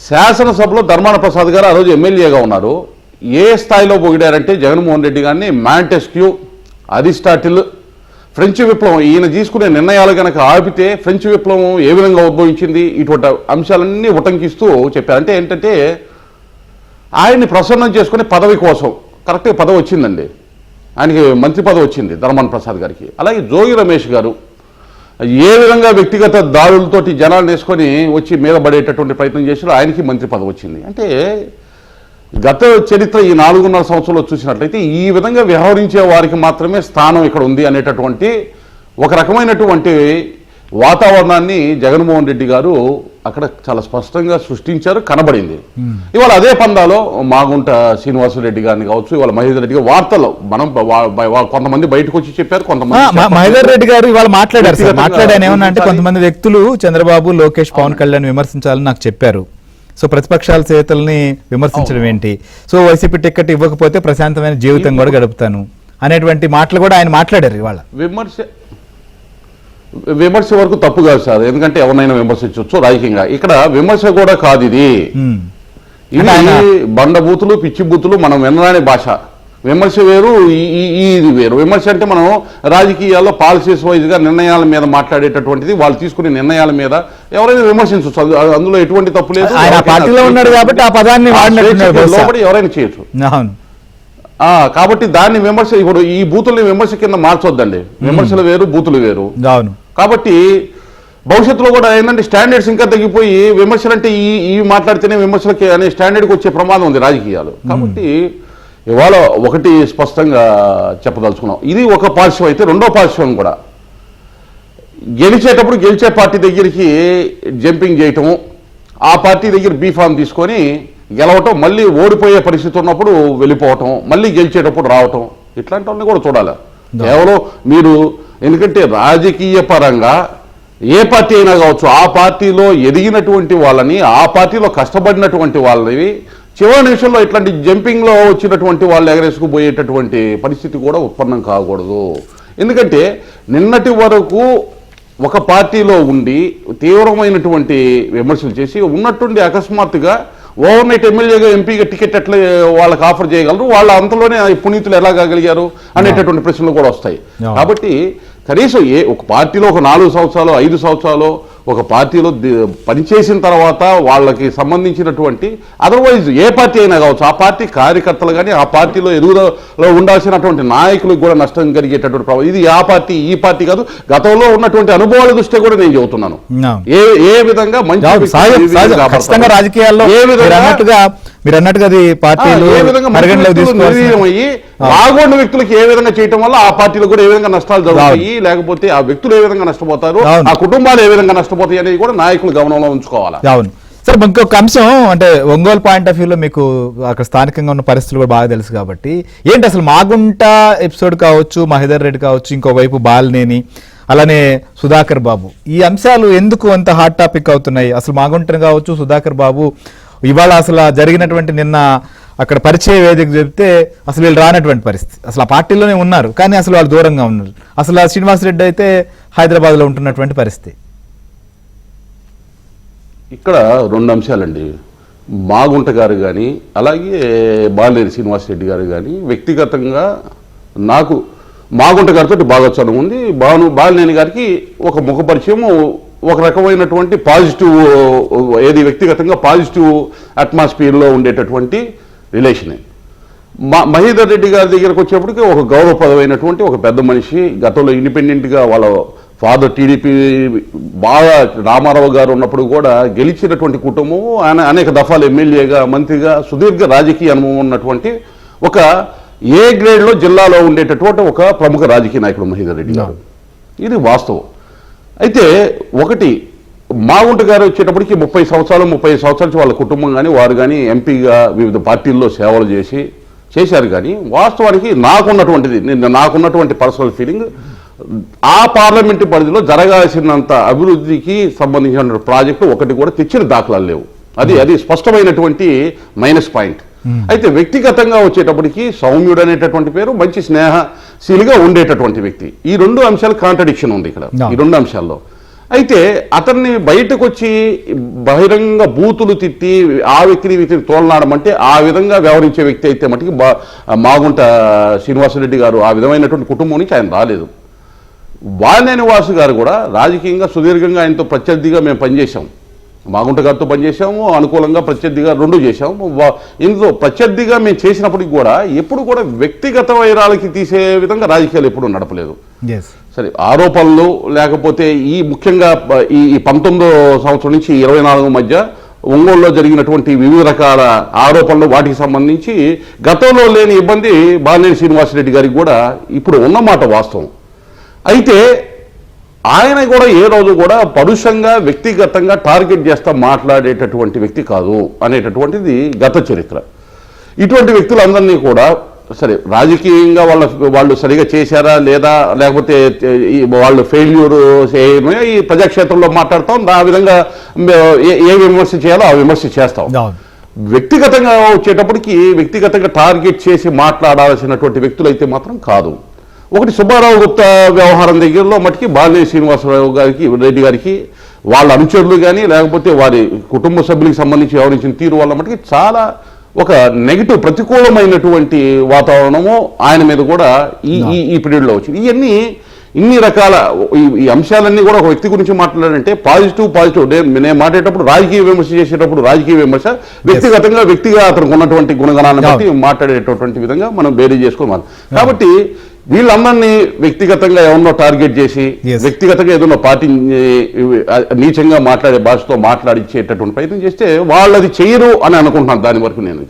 శాసనసభలో ధర్మాన ప్రసాద్ గారు ఆ రోజు ఎమ్మెల్యేగా ఉన్నారు. ఏ స్థాయిలో పొగిడారంటే జగన్మోహన్ రెడ్డి గారిని మాంటెస్క్యూ, అరిస్టాటిల్, ఫ్రెంచ్ విప్లవం, ఈయన తీసుకునే నిర్ణయాలు కనుక ఆపితే ఫ్రెంచ్ విప్లవం ఏ విధంగా ఉద్భవించింది, ఇటువంటి అంశాలన్నీ ఉటంకిస్తూ చెప్పారు. అంటే ఏంటంటే ఆయన్ని ప్రసన్నం చేసుకుని పదవి కోసం కరెక్ట్గా పదవి వచ్చిందండి, ఆయనకి మంత్రి పదవి వచ్చింది ధర్మాన ప్రసాద్ గారికి. అలాగే జోగి రమేష్ గారు ఏ విధంగా వ్యక్తిగత దాడులతోటి జనాలు వేసుకొని వచ్చి మీద పడేటటువంటి ప్రయత్నం చేశారో ఆయనకి మంత్రి పదవి వచ్చింది. అంటే గత చరిత్ర ఈ 4.5 సంవత్సరంలో చూసినట్లయితే ఈ విధంగా వ్యవహరించే వారికి మాత్రమే స్థానం ఇక్కడ ఉంది అనేటటువంటి ఒక రకమైనటువంటి వాతావరణాన్ని జగన్మోహన్ రెడ్డి గారు అక్కడ చాలా స్పష్టంగా సృష్టించారు, కనబడింది. ఇవాళ అదే పందాలో మాగుంట శ్రీనివాసరెడ్డి గారిని కావచ్చు, ఇవాళ మహేందర్ రెడ్డి గారు వార్తల్లో మనం కొంతమంది బయటకు వచ్చి చెప్పారు, కొంతమంది మహేందర్ రెడ్డి గారు ఇవాళ మాట్లాడారు సార్. మాట్లాడాను ఏమన్నా అంటే కొంతమంది వ్యక్తులు చంద్రబాబు, లోకేష్, పవన్ కళ్యాణ్ విమర్శించాలని నాకు చెప్పారు. సో ప్రతిపక్షాల చేతల్ని విమర్శించడం ఏంటి, సో వైసీపీ టికెట్ ఇవ్వకపోతే ప్రశాంతమైన జీవితం కూడా గడుపుతాను అనేటువంటి మాటలు కూడా ఆయన మాట్లాడారు ఇవాళ. విమర్శ వరకు తప్పు కాదు సార్, ఎందుకంటే ఎవరినైనా విమర్శించవచ్చు రాజకీయంగా. ఇక్కడ విమర్శ కూడా కాదు ఇది, ఇది బండబూతులు, పిచ్చి బూతులు, మనం వినరాని భాష. విమర్శ వేరు, ఇది వేరు. విమర్శ అంటే మనం రాజకీయాల్లో పాలసీస్ వైజ్గా నిర్ణయాల మీద మాట్లాడేటటువంటిది, వాళ్ళు తీసుకునే నిర్ణయాల మీద ఎవరైనా విమర్శించవచ్చు, అందులో ఎటువంటి తప్పు లేదు. పార్టీలో ఉన్నారు కాబట్టి ఆ పదాన్ని లోబడి ఎవరైనా చేయొచ్చు. కాబట్టి దాన్ని విమర్శ, ఇప్పుడు ఈ బూతుల్ని విమర్శ కింద మార్చొద్దండి. విమర్శలు వేరు, బూతులు వేరు. కాబట్టి భవిష్యత్తులో కూడా ఏంటంటే స్టాండర్డ్స్ ఇంకా తగ్గిపోయి విమర్శలు అంటే ఈ మాట్లాడితేనే విమర్శలకి అనే స్టాండర్డ్కి వచ్చే ప్రమాదం ఉంది రాజకీయాలు. కాబట్టి ఇవాళ ఒకటి స్పష్టంగా చెప్పదలుచుకున్నాం, ఇది ఒక పార్శ్వం. అయితే రెండో పార్శ్వం కూడా గెలిచేటప్పుడు గెలిచే పార్టీ దగ్గరికి జంపింగ్ చేయటము, ఆ పార్టీ దగ్గర బీఫామ్ తీసుకొని గెలవటం, మళ్ళీ ఓడిపోయే పరిస్థితి ఉన్నప్పుడు వెళ్ళిపోవటం, మళ్ళీ గెలిచేటప్పుడు రావటం, ఇట్లాంటివన్నీ కూడా చూడాలి. కేవలం మీరు ఎందుకంటే రాజకీయ పరంగా ఏ పార్టీ అయినా కావచ్చు, ఆ పార్టీలో ఎదిగినటువంటి వాళ్ళని, ఆ పార్టీలో కష్టపడినటువంటి వాళ్ళని చివరి నిమిషంలో ఇట్లాంటి జంపింగ్లో వచ్చినటువంటి వాళ్ళు ఎగరేసుకుపోయేటటువంటి పరిస్థితి కూడా ఉత్పన్నం కాకూడదు. ఎందుకంటే నిన్నటి వరకు ఒక పార్టీలో ఉండి తీవ్రమైనటువంటి విమర్శలు చేసి ఉన్నట్టుండి అకస్మాత్తుగా ఓవర్ నైట్ ఎమ్మెల్యేగా, ఎంపీగా టికెట్ ఎట్లా వాళ్ళకి ఆఫర్ చేయగలరు, వాళ్ళ అంతలోనే పునీతులు ఎలా కాగలిగారు అనేటటువంటి ప్రశ్నలు కూడా వస్తాయి. కాబట్టి కనీసం ఒక పార్టీలో ఒక 4 సంవత్సరాలు 5 సంవత్సరాలు ఒక పార్టీలో పనిచేసిన తర్వాత వాళ్ళకి సంబంధించినటువంటి అదర్వైజ్ ఏ పార్టీ అయినా కావచ్చు, ఆ పార్టీ కార్యకర్తలు కానీ ఆ పార్టీలో ఎదుగుదలలో ఉండాల్సినటువంటి నాయకులకు కూడా నష్టం కలిగేటటువంటి ప్రభావం ఇది ఆ పార్టీ ఈ పార్టీ కాదు, గతంలో ఉన్నటువంటి అనుభవాల దృష్ట్యా కూడా నేను చెబుతున్నాను. ఏ విధంగా మంచి రాజకీయాల్లో మీరు అన్నట్టుగా బాగోడిన వ్యక్తులకు ఏ విధంగా చేయటం వల్ల ఆ పార్టీలో కూడా ఏ విధంగా నష్టాలు జరుగుతాయి, లేకపోతే ఆ వ్యక్తులు ఏ విధంగా నష్టపోతారు, ఆ కుటుంబాలు ఏ విధంగా నష్టపోతాయి అనేది కూడా నాయకులు గమనంలో ఉంచుకోవాలి. అవును సార్. ఇంకొక అంశం అంటే ఒంగోలు పాయింట్ ఆఫ్ వ్యూలో మీకు అక్కడ స్థానికంగా ఉన్న పరిస్థితులు కూడా బాగా తెలుసు కాబట్టి ఏంటి అసలు మాగుంట ఎపిసోడ్ కావచ్చు, మహేందర్ రెడ్డి కావచ్చు, ఇంకోవైపు బాలినేని, అలానే సుధాకర్ బాబు, ఈ అంశాలు ఎందుకు అంత హాట్ టాపిక్ అవుతున్నాయి? అసలు మాగుంటను కావచ్చు, సుధాకర్ బాబు ఇవాళ అసలు జరిగినటువంటి నిన్న అక్కడ పరిచయ వేదిక చెప్తే అసలు వీళ్ళు రానటువంటి పరిస్థితి, అసలు ఆ పార్టీలోనే ఉన్నారు కానీ అసలు వాళ్ళు దూరంగా ఉన్నారు. అసలు శ్రీనివాసరెడ్డి అయితే హైదరాబాద్లో ఉంటున్నటువంటి పరిస్థితి. ఇక్కడ 2 అంశాలండి. మాగుంట గారు కానీ అలాగే బాలినేని శ్రీనివాసరెడ్డి గారు కానీ వ్యక్తిగతంగా నాకు మాగుంట గారితో బాగా చనువు ఉంది. బాలినేని గారికి ఒక ముఖ పరిచయం, ఒక రకమైనటువంటి పాజిటివ్, ఏది వ్యక్తిగతంగా పాజిటివ్ అట్మాస్ఫియర్లో ఉండేటటువంటి రిలేషనే. మహేందర్ రెడ్డి గారి దగ్గరకు వచ్చేప్పటికి ఒక గౌరవప్రదమైనటువంటి ఒక పెద్ద మనిషి, గతంలో ఇండిపెండెంట్గా వాళ్ళ ఫాదర్ టీడీపీ బాగా రామారావు గారు ఉన్నప్పుడు కూడా గెలిచినటువంటి కుటుంబం, ఆయన అనేక దఫాలు ఎమ్మెల్యేగా, మంత్రిగా సుదీర్ఘ రాజకీయ అనుభవం ఉన్నటువంటి ఒక ఏ గ్రేడ్లో జిల్లాలో ఉండేటటువంటి ఒక ప్రముఖ రాజకీయ నాయకుడు మహేందర్ రెడ్డి గారు. ఇది వాస్తవం. అయితే ఒకటి మాగుంట గారు వచ్చేటప్పటికి 30 సంవత్సరాలు వాళ్ళ కుటుంబం కానీ వారు కానీ ఎంపీగా వివిధ పార్టీల్లో సేవలు చేశారు. కానీ వాస్తవానికి నాకున్నటువంటి పర్సనల్ ఫీలింగ్ ఆ పార్లమెంటు పరిధిలో జరగాల్సినంత అభివృద్ధికి సంబంధించిన ప్రాజెక్టు ఒకటి కూడా తెచ్చిన దాఖలాలు లేవు. అది స్పష్టమైనటువంటి మైనస్ పాయింట్. అయితే వ్యక్తిగతంగా వచ్చేటప్పటికి సౌమ్యుడు అనేటటువంటి పేరు, మంచి స్నేహశీలిగా ఉండేటటువంటి వ్యక్తి. ఈ 2 అంశాలు కాంట్రడిక్షన్ ఉంది ఇక్కడ, ఈ 2 అంశాల్లో. అయితే అతన్ని బయటకు వచ్చి బహిరంగ బూతులు తిట్టి ఆ వ్యక్తిని తోలనాడమంటే ఆ విధంగా వ్యవహరించే వ్యక్తి అయితే మటుకు మాగుంట శ్రీనివాసరెడ్డి గారు ఆ విధమైనటువంటి కుటుంబం నుంచి ఆయన రాలేదు. బాలినేని వాసు గారు కూడా రాజకీయంగా సుదీర్ఘంగా ఆయనతో ప్రత్యర్థిగా మేము పనిచేశాం. మాగుంట గారితో పనిచేసాము, అనుకూలంగా ప్రత్యర్థిగా రెండు చేశాము. ఇందులో ప్రత్యర్థిగా మేము చేసినప్పటికి కూడా ఎప్పుడు కూడా వ్యక్తిగత వైరాలకి తీసే విధంగా రాజకీయాలు ఎప్పుడూ నడపలేదు. సరే, ఆరోపణలు లేకపోతే ఈ ముఖ్యంగా ఈ 19వ సంవత్సరం నుంచి 24 మధ్య ఒంగోలులో జరిగినటువంటి వివిధ రకాల ఆరోపణలు వాటికి సంబంధించి గతంలో లేని ఇబ్బంది బాలినేని శ్రీనివాసరెడ్డి గారికి కూడా ఇప్పుడు ఉన్నమాట వాస్తవం. అయితే ఆయన కూడా ఏ రోజు కూడా పరుషంగా వ్యక్తిగతంగా టార్గెట్ చేస్తా మాట్లాడేటటువంటి వ్యక్తి కాదు అనేటటువంటిది గత చరిత్ర. ఇటువంటి వ్యక్తులందరినీ కూడా సరే రాజకీయంగా వాళ్ళు సరిగా చేశారా లేదా లేకపోతే వాళ్ళు ఫెయిల్యూర్ ఈ ప్రజాక్షేత్రంలో మాట్లాడతాం, ఆ విధంగా ఏ విమర్శ చేయాలో ఆ విమర్శ చేస్తాం. వ్యక్తిగతంగా వచ్చేటప్పటికి వ్యక్తిగతంగా టార్గెట్ చేసి మాట్లాడాల్సినటువంటి వ్యక్తులు అయితే మాత్రం కాదు. ఒకటి సుబ్బారావు గుప్తా వ్యవహారం దగ్గరలో మటుకి బాలినేని శ్రీనివాసరావు రెడ్డి గారికి వాళ్ళ అనుచరులు కానీ లేకపోతే వారి కుటుంబ సభ్యులకు సంబంధించి వ్యవహరించిన తీరు వల్ల మటుకి చాలా ఒక నెగిటివ్ ప్రతికూలమైనటువంటి వాతావరణము ఆయన మీద కూడా ఈ పీరియడ్లో వచ్చింది. ఇన్ని రకాల ఈ అంశాలన్నీ కూడా ఒక వ్యక్తి గురించి మాట్లాడాలంటే పాజిటివ్ నేను మాట్లాడేటప్పుడు రాజకీయ విమర్శ చేసేటప్పుడు రాజకీయ విమర్శ, వ్యక్తిగా అతనికి ఉన్నటువంటి గుణగణాలను బట్టి మాట్లాడేటటువంటి విధంగా మనం బేరీ చేసుకోవాలి. కాబట్టి వీళ్ళందరినీ వ్యక్తిగతంగా ఎవరినో టార్గెట్ చేసి వ్యక్తిగతంగా ఏదైనా పార్టీ నీచంగా మాట్లాడే భాషతో మాట్లాడించేటటువంటి ప్రయత్నం చేస్తే వాళ్ళది చేయరు అని అనుకుంటున్నాను. దాని వరకు నేను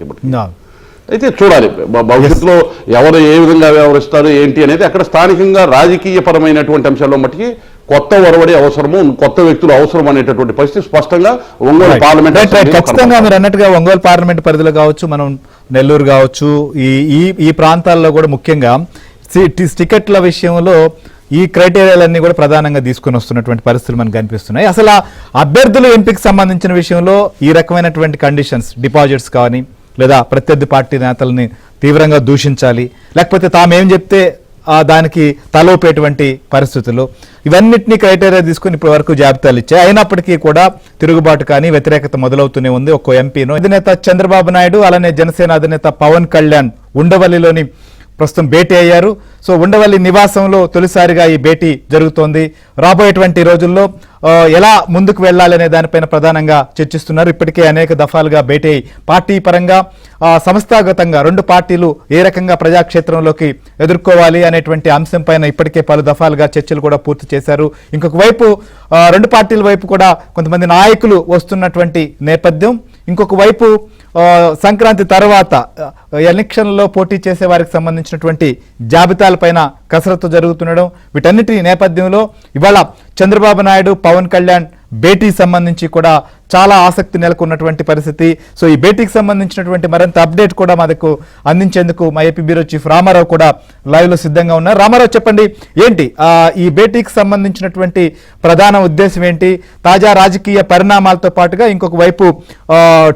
అయితే చూడాలి భవిష్యత్తులో ఎవరు ఏ విధంగా వ్యవహరిస్తారు ఏంటి అనేది అక్కడ స్థానికంగా రాజకీయ పరమైనటువంటి అంశాల్లో మట్టికి కొత్త ఒరవడి అవసరము, కొత్త వ్యక్తులు అవసరం అనేటటువంటి పరిస్థితి స్పష్టంగా ఒంగోలు పార్లమెంట్ ఖచ్చితంగా మీరు అన్నట్టుగా ఒంగోలు పార్లమెంట్ పరిధిలో కావచ్చు, మనం నెల్లూరు కావచ్చు, ఈ ప్రాంతాల్లో కూడా ముఖ్యంగా టికెట్ల విషయంలో ఈ క్రైటీరియాలన్నీ కూడా ప్రధానంగా తీసుకుని వస్తున్నటువంటి పరిస్థితులు మనకు కనిపిస్తున్నాయి. అసలు అభ్యర్థుల ఎంపిక సంబంధించిన విషయంలో ఈ రకమైనటువంటి కండిషన్స్, డిపాజిట్స్ కానీ లేదా ప్రత్యర్థి పార్టీ నేతల్ని తీవ్రంగా దూషించాలి, లేకపోతే తామేం చెప్తే దానికి తలోపేటువంటి పరిస్థితులు, ఇవన్నిటినీ క్రైటీరియా తీసుకుని ఇప్పటి వరకు జాబితాలు ఇచ్చాయి. అయినప్పటికీ కూడా తిరుగుబాటు కానీ వ్యతిరేకత మొదలవుతూనే ఉంది. ఒక్కో ఎంపీను అధినేత చంద్రబాబు నాయుడు అలానే జనసేన అధినేత పవన్ కళ్యాణ్ ఉండవల్లిలోని ప్రస్తుతం భేటీ అయ్యారు. సో ఉండవల్లి నివాసంలో తొలిసారిగా ఈ భేటీ జరుగుతోంది. రాబోయేటువంటి రోజుల్లో ఎలా ముందుకు వెళ్లాలనే దానిపైన ప్రధానంగా చర్చిస్తున్నారు. ఇప్పటికే అనేక దఫాలుగా భేటీ అయి పార్టీ పరంగా సంస్థాగతంగా రెండు పార్టీలు ఏ రకంగా ప్రజాక్షేత్రంలోకి ఎదుర్కోవాలి అనేటువంటి అంశం పైన ఇప్పటికే పలు దఫాలుగా చర్చలు కూడా పూర్తి చేశారు. ఇంకొక వైపు రెండు పార్టీల వైపు కూడా కొంతమంది నాయకులు వస్తున్నటువంటి నేపథ్యం, ఇంకొక వైపు సంక్రాంతి తర్వాత ఎలక్షన్లలో పోటీ చేసే వారికి సంబంధించినటువంటి జాబితాలపైన కసరత్తు జరుగుతుండడం, వీటన్నిటి నేపథ్యంలో ఇవాళ చంద్రబాబు నాయుడు పవన్ కళ్యాణ్ భేటీ సంబంధించి కూడా చాలా ఆసక్తి నెలకొన్నటువంటి పరిస్థితి. సో ఈ భేటీకి సంబంధించినటువంటి మరింత అప్డేట్ కూడా మాకు అందించేందుకు మా ఏపీ బ్యూరో చీఫ్ రామారావు కూడా లైవ్ లో సిద్ధంగా ఉన్నారు. రామారావు, చెప్పండి, ఏంటి ఈ భేటీకి సంబంధించినటువంటి ప్రధాన ఉద్దేశం ఏంటి? తాజా రాజకీయ పరిణామాలతో పాటుగా ఇంకొక వైపు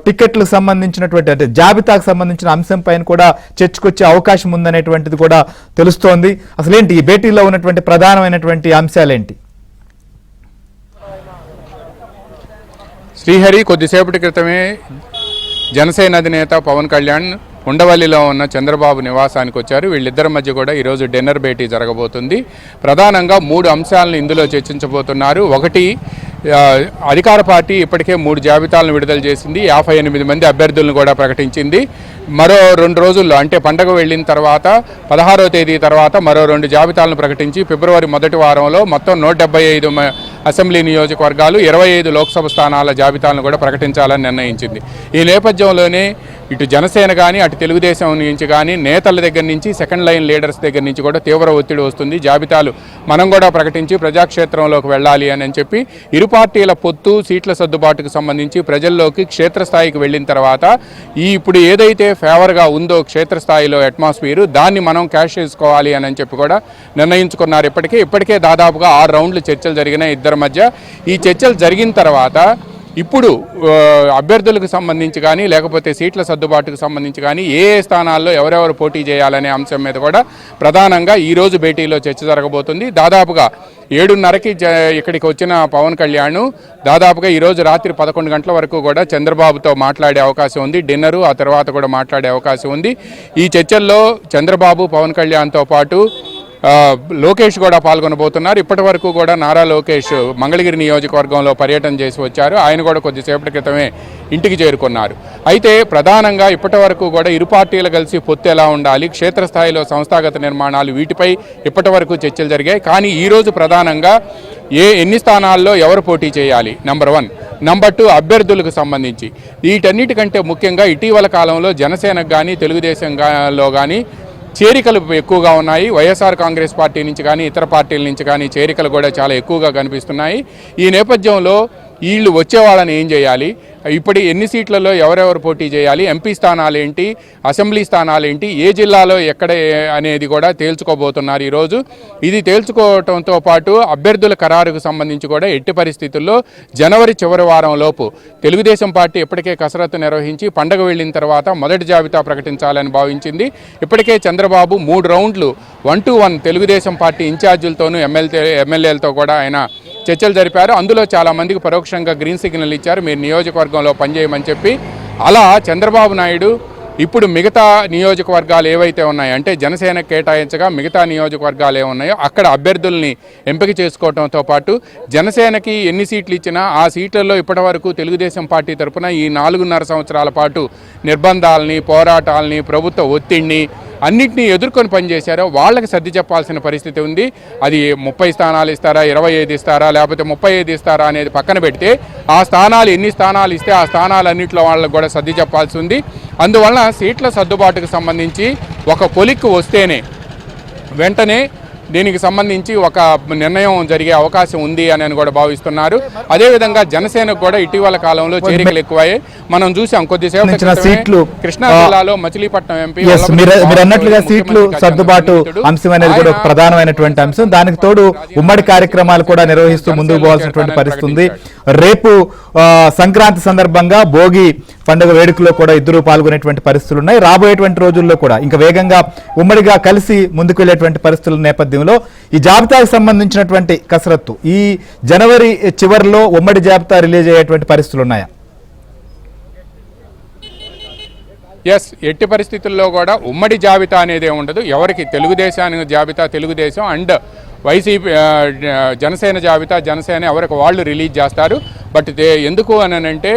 టికెట్లకు సంబంధించినటువంటి అంటే జాబితాకు సంబంధించిన అంశం పైన కూడా చర్చకొచ్చే అవకాశం ఉందనేటువంటిది కూడా తెలుస్తోంది. అసలేంటి ఈ భేటీలో ఉన్నటువంటి ప్రధానమైనటువంటి అంశాలేంటి? శ్రీహరి, కొద్దిసేపటి క్రితమే జనసేన అధినేత పవన్ కళ్యాణ్ ఉండవల్లిలో ఉన్న చంద్రబాబు నివాసానికి వచ్చారు. వీళ్ళిద్దరి మధ్య కూడా ఈరోజు డిన్నర్ భేటీ జరగబోతుంది. ప్రధానంగా 3 అంశాలను ఇందులో చర్చించబోతున్నారు. ఒకటి, అధికార పార్టీ ఇప్పటికే 3 జాబితాలను విడుదల చేసింది, 58 మంది అభ్యర్థులను కూడా ప్రకటించింది. మరో 2 రోజుల్లో అంటే పండగ వెళ్ళిన తర్వాత 16వ తేదీ తర్వాత మరో 2 జాబితాలను ప్రకటించి ఫిబ్రవరి మొదటి వారంలో మొత్తం 175 అసెంబ్లీ నియోజకవర్గాలు 25 లోక్సభ స్థానాల జాబితాలను కూడా ప్రకటించాలని నిర్ణయించింది. ఈ నేపథ్యంలోనే ఇటు జనసేన కానీ అటు తెలుగుదేశం నుంచి కానీ నేతల దగ్గర నుంచి సెకండ్ లైన్ లీడర్స్ దగ్గర నుంచి కూడా తీవ్ర ఒత్తిడి వస్తుంది. జాబితాలు మనం కూడా ప్రకటించి ప్రజాక్షేత్రంలోకి వెళ్ళాలి అని చెప్పి ఇరు పార్టీల పొత్తు, సీట్ల సర్దుబాటుకు సంబంధించి ప్రజల్లోకి క్షేత్రస్థాయికి వెళ్ళిన తర్వాత ఇప్పుడు ఏదైతే ఫేవర్గా ఉందో క్షేత్రస్థాయిలో అట్మాస్ఫియర్, దాన్ని మనం క్యాష్ చేసుకోవాలి అని చెప్పి కూడా నిర్ణయించుకున్నారు. ఇప్పటికే దాదాపుగా 6 రౌండ్లు చర్చలు జరిగినాయి ఇద్దరి మధ్య. ఈ చర్చలు జరిగిన తర్వాత ఇప్పుడు అభ్యర్థులకు సంబంధించి కానీ లేకపోతే సీట్ల సర్దుబాటుకు సంబంధించి కానీ ఏ స్థానాల్లో ఎవరెవరు పోటీ చేయాలనే అంశం మీద కూడా ప్రధానంగా ఈరోజు భేటీలో చర్చ జరగబోతుంది. దాదాపుగా 7:30కి ఇక్కడికి వచ్చిన పవన్ కళ్యాణ్ దాదాపుగా ఈరోజు రాత్రి 11 గంటల వరకు కూడా చంద్రబాబుతో మాట్లాడే అవకాశం ఉంది. డిన్నరు ఆ తర్వాత కూడా మాట్లాడే అవకాశం ఉంది. ఈ చర్చల్లో చంద్రబాబు, పవన్ కళ్యాణ్తో పాటు లోకేష్ కూడా పాల్గొనబోతున్నారు. ఇప్పటి వరకు కూడా నారా లోకేష్ మంగళగిరి నియోజకవర్గంలో పర్యటన చేసి వచ్చారు. ఆయన కూడా కొద్దిసేపటి క్రితమే ఇంటికి చేరుకున్నారు. అయితే ప్రధానంగా ఇప్పటి వరకు కూడా ఇరు పార్టీలు కలిసి పొత్తు ఎలా ఉండాలి, క్షేత్రస్థాయిలో సంస్థాగత నిర్మాణాలు, వీటిపై ఇప్పటి వరకు చర్చలు జరిగాయి. కానీ ఈరోజు ప్రధానంగా ఎన్ని స్థానాల్లో ఎవరు పోటీ చేయాలి, నంబర్ 1. నంబర్ 2 అభ్యర్థులకు సంబంధించి వీటన్నిటికంటే ముఖ్యంగా ఇటీవల కాలంలో జనసేనకు కానీ తెలుగుదేశంలో కానీ చేరికలు ఎక్కువగా ఉన్నాయి. వైఎస్ఆర్ కాంగ్రెస్ పార్టీ నుంచి కానీ ఇతర పార్టీల నుంచి కానీ చేరికలు కూడా చాలా ఎక్కువగా కనిపిస్తున్నాయి. ఈ నేపథ్యంలో వీళ్ళు వచ్చే వాళ్ళని ఏం చేయాలి, ఇప్పుడు ఎన్ని సీట్లలో ఎవరెవరు పోటీ చేయాలి, ఎంపీ స్థానాలు ఏంటి, అసెంబ్లీ స్థానాలు ఏంటి, ఏ జిల్లాలో ఎక్కడ అనేది కూడా తేల్చుకోబోతున్నారు ఈరోజు. ఇది తేల్చుకోవడంతో పాటు అభ్యర్థుల ఖరారుకు సంబంధించి కూడా ఎట్టి పరిస్థితుల్లో జనవరి చివరి వారం లోపు తెలుగుదేశం పార్టీ ఇప్పటికే కసరత్తు నిర్వహించి పండగ వెళ్ళిన తర్వాత మొదటి జాబితా ప్రకటించాలని భావించింది. ఇప్పటికే చంద్రబాబు 3 రౌండ్లు 1-to-1 తెలుగుదేశం పార్టీ ఇన్ఛార్జీలతోనూ ఎమ్మెల్యేలతో కూడా ఆయన చర్చలు జరిపారు. అందులో చాలామందికి పరోక్షంగా గ్రీన్ సిగ్నల్ ఇచ్చారు, మీరు నియోజకవర్గంలో పనిచేయమని చెప్పి. అలా చంద్రబాబు నాయుడు ఇప్పుడు మిగతా నియోజకవర్గాలు ఏవైతే ఉన్నాయో, అంటే జనసేన కేటాయించగా మిగతా నియోజకవర్గాలు ఏమున్నాయో అక్కడ అభ్యర్థుల్ని ఎంపిక చేసుకోవడంతో పాటు జనసేనకి ఎన్ని సీట్లు ఇచ్చినా ఆ సీట్లలో ఇప్పటివరకు తెలుగుదేశం పార్టీ తరఫున ఈ 4.5 సంవత్సరాల పాటు నిర్బంధాలని, పోరాటాలని, ప్రభుత్వ ఒత్తిడిని అన్నింటినీ ఎదుర్కొని పనిచేశారో వాళ్ళకి సర్ది చెప్పాల్సిన పరిస్థితి ఉంది. అది 30 స్థానాలు ఇస్తారా, 25 ఇస్తారా, లేకపోతే 35 ఇస్తారా అనేది పక్కన పెడితే ఆ స్థానాలు ఎన్ని స్థానాలు ఇస్తే ఆ స్థానాలన్నింటిలో వాళ్ళకి కూడా సర్ది చెప్పాల్సి ఉంది. అందువలన సీట్ల సర్దుబాటుకు సంబంధించి ఒక కొలిక్కు వస్తేనే వెంటనే దీనికి సంబంధించి ఒక నిర్ణయం జరిగే అవకాశం ఉంది అని కూడా భావిస్తున్నారు. అదేవిధంగా జనసేనకు కూడా ఇటీవల కాలంలో చేరికలు ఎక్కువయ్యాయి. మనం చూసాం కొద్దిసేపు కృష్ణా జిల్లాలో మచిలీపట్నం ఎంపీ మీరు అన్నట్లుగా సీట్లు సర్దుబాటు అంశం అనేది కూడా ఒక ప్రధానమైనటువంటి అంశం. దానికి తోడు ఉమ్మడి కార్యక్రమాలు కూడా నిర్వహిస్తూ ముందుకు పోవాల్సినటువంటి పరిస్థితి ఉంది. రేపు సంక్రాంతి సందర్భంగా భోగి పండుగ వేడుకలో కూడా ఇద్దరు పాల్గొనేటువంటి పరిస్థితులు ఉన్నాయి. రాబోయేటువంటి రోజుల్లో కూడా ఇంకా వేగంగా ఉమ్మడిగా కలిసి ముందుకు వెళ్ళేటువంటి పరిస్థితుల నేపథ్యంలో ఈ జాబితాకు సంబంధించినటువంటి కసరత్తు ఈ జనవరి చివరిలో ఉమ్మడి జాబితా రిలీజ్ అయ్యేటువంటి పరిస్థితులు ఉన్నాయా? ఎస్, ఎట్టి పరిస్థితుల్లో కూడా ఉమ్మడి జాబితా అనేది ఉండదు. ఎవరికి తెలుగుదేశానికి జాబితా తెలుగుదేశం అండ్ వైసీపీ జనసేన జాబితా జనసేన ఎవరికి వాళ్ళు రిలీజ్ చేస్తారు. బట్ ఎందుకు అని అంటే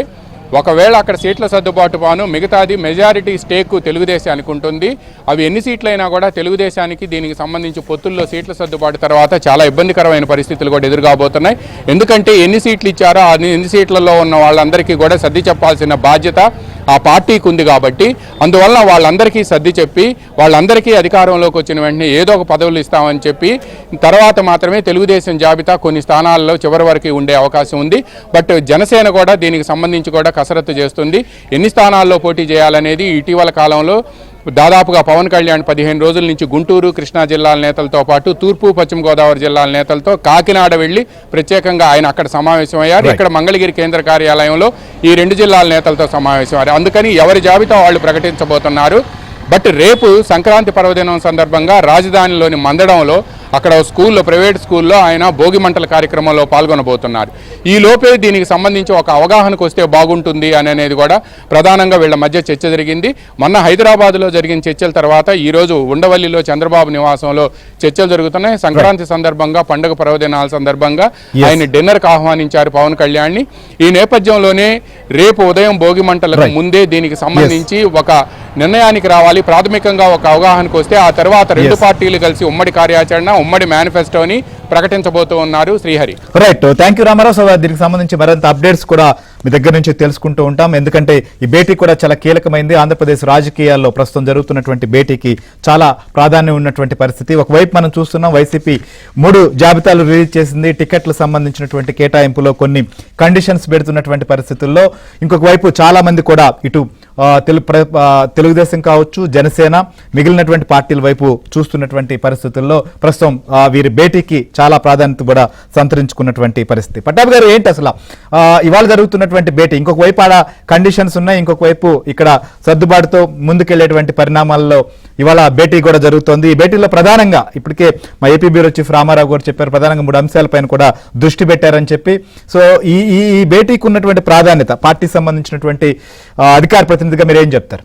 ఒకవేళ అక్కడ సీట్ల సర్దుబాటు పాను మిగతాది మెజారిటీ స్టేక్ తెలుగుదేశానికి ఉంటుంది. అవి ఎన్ని సీట్లైనా కూడా తెలుగుదేశానికి దీనికి సంబంధించి పొత్తుల్లో సీట్ల సర్దుబాటు తర్వాత చాలా ఇబ్బందికరమైన పరిస్థితులు కూడా ఎదురుగాబోతున్నాయి. ఎందుకంటే ఎన్ని సీట్లు ఇచ్చారో ఎన్ని సీట్లలో ఉన్న వాళ్ళందరికీ కూడా సర్ది చెప్పాల్సిన బాధ్యత ఆ పార్టీకి ఉంది. కాబట్టి అందువల్ల వాళ్ళందరికీ సర్ది చెప్పి వాళ్ళందరికీ అధికారంలోకి వచ్చిన వెంటనే ఏదో ఒక పదవులు ఇస్తామని చెప్పి తర్వాత మాత్రమే తెలుగుదేశం జాబితా కొన్ని స్థానాల్లో చివరి వరకు ఉండే అవకాశం ఉంది. బట్ జనసేన కూడా దీనికి సంబంధించి కూడా కసరత్తు చేస్తుంది. ఎన్ని స్థానాల్లో పోటీ చేయాలనేది ఇటీవల కాలంలో దాదాపుగా పవన్ కళ్యాణ్ 15 రోజుల నుంచి గుంటూరు, కృష్ణా జిల్లాల నేతలతో పాటు తూర్పు, పశ్చిమ గోదావరి జిల్లాల నేతలతో కాకినాడ వెళ్లి ప్రత్యేకంగా ఆయన అక్కడ సమావేశమయ్యారు. ఇక్కడ మంగళగిరి కేంద్ర కార్యాలయంలో ఈ 2 జిల్లాల నేతలతో సమావేశమయ్యారు. అందుకని ఎవరి జాబితా వాళ్ళు ప్రకటించబోతున్నారు. బట్ రేపు సంక్రాంతి పర్వదినం సందర్భంగా రాజధానిలోని మందడంలో అక్కడ స్కూల్లో, ప్రైవేట్ స్కూల్లో ఆయన భోగి మంటల కార్యక్రమంలో పాల్గొనబోతున్నారు. ఈ లోపే దీనికి సంబంధించి ఒక అవగాహనకు వస్తే బాగుంటుంది అనేది కూడా ప్రధానంగా వీళ్ళ మధ్య చర్చ జరిగింది. మొన్న హైదరాబాద్లో జరిగిన చర్చల తర్వాత ఈరోజు ఉండవల్లిలో చంద్రబాబు నివాసంలో చర్చలు జరుగుతున్నాయి. సంక్రాంతి సందర్భంగా, పండుగ పర్వదినాల సందర్భంగా ఆయన డిన్నర్కి ఆహ్వానించారు పవన్ కళ్యాణ్ని. ఈ నేపథ్యంలోనే రేపు ఉదయం భోగి మంటలకు ముందే దీనికి సంబంధించి ఒక నిర్ణయానికి రావాలి. ప్రాథమికంగా ఒక అవగాహనకు వస్తే ఆ తర్వాత 2 పార్టీలు కలిసి ఉమ్మడి కార్యాచరణ, ఉమ్మడి మేనిఫెస్టోని ప్రకటించబోతూ ఉన్నారు. Srihari. Right, thank you Ramarao. So దీనికి సంబంధించి మరింత అప్డేట్స్ కూడా మీ దగ్గర నుంచి తెలుసుకుంటూ ఉంటాం. ఎందుకంటే ఈ భేటీ కూడా చాలా కీలకమైంది. ఆంధ్రప్రదేశ్ రాజకీయాల్లో ప్రస్తుతం జరుగుతున్నటువంటి భేటీకి చాలా ప్రాధాన్యం ఉన్నటువంటి పరిస్థితి. ఒకవైపు మనం చూస్తున్నాం వైసీపీ 3 జాబితాలు రిలీజ్ చేసింది. టికెట్లకు సంబంధించినటువంటి కేటాయింపులో కొన్ని కండిషన్స్ పెడుతున్నటువంటి పరిస్థితుల్లో ఇంకొక వైపు చాలా మంది కూడా ఇటు తెలుగుదేశం కావచ్చు, జనసేన, మిగిలినటువంటి పార్టీల వైపు చూస్తున్నటువంటి పరిస్థితుల్లో ప్రస్తుతం వీరి భేటీకి చాలా ప్రాధాన్యత కూడా సంతరించుకున్నటువంటి పరిస్థితి. పట్టాభి గారు, ఏంటి అసలు ఇవాళ జరుగుతున్నటువంటి భేటీ? ఇంకొక వైపు ఆడ కండిషన్స్ ఉన్నాయి, ఇంకొక వైపు ఇక్కడ సర్దుబాటుతో ముందుకెళ్లేటువంటి పరిణామాల్లో ఇవాళ భేటీ కూడా జరుగుతోంది. ఈ భేటీలో ప్రధానంగా ఇప్పటికే మా ఏపీ బ్యూరో చీఫ్ రామారావు గారు చెప్పారు, ప్రధానంగా 3 అంశాలపైన కూడా దృష్టి పెట్టారని చెప్పి. సో ఈ భేటీకి ఉన్నటువంటి ప్రాధాన్యత, పార్టీకి సంబంధించినటువంటి అధికార ప్రతినిధిగా మీరు ఏం చెప్తారు?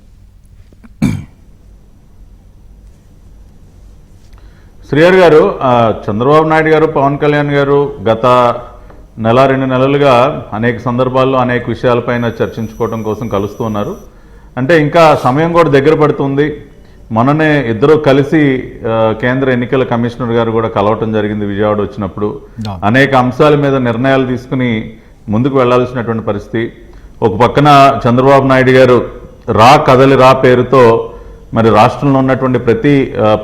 శ్రీహరి గారు, చంద్రబాబు నాయుడు గారు, పవన్ కళ్యాణ్ గారు గత నెల 2 నెలలుగా అనేక సందర్భాల్లో అనేక విషయాలపైన చర్చించుకోవడం కోసం కలుస్తూ ఉన్నారు. అంటే ఇంకా సమయం కూడా దగ్గర పడుతుంది. మొన్ననే ఇద్దరు కలిసి కేంద్ర ఎన్నికల కమిషనర్ గారు కూడా కలవటం జరిగింది విజయవాడ వచ్చినప్పుడు. అనేక అంశాల మీద నిర్ణయాలు తీసుకుని ముందుకు వెళ్లాల్సినటువంటి పరిస్థితి. ఒక పక్కన చంద్రబాబు నాయుడు గారు రా కదలి రా పేరుతో మరి రాష్ట్రంలో ఉన్నటువంటి ప్రతి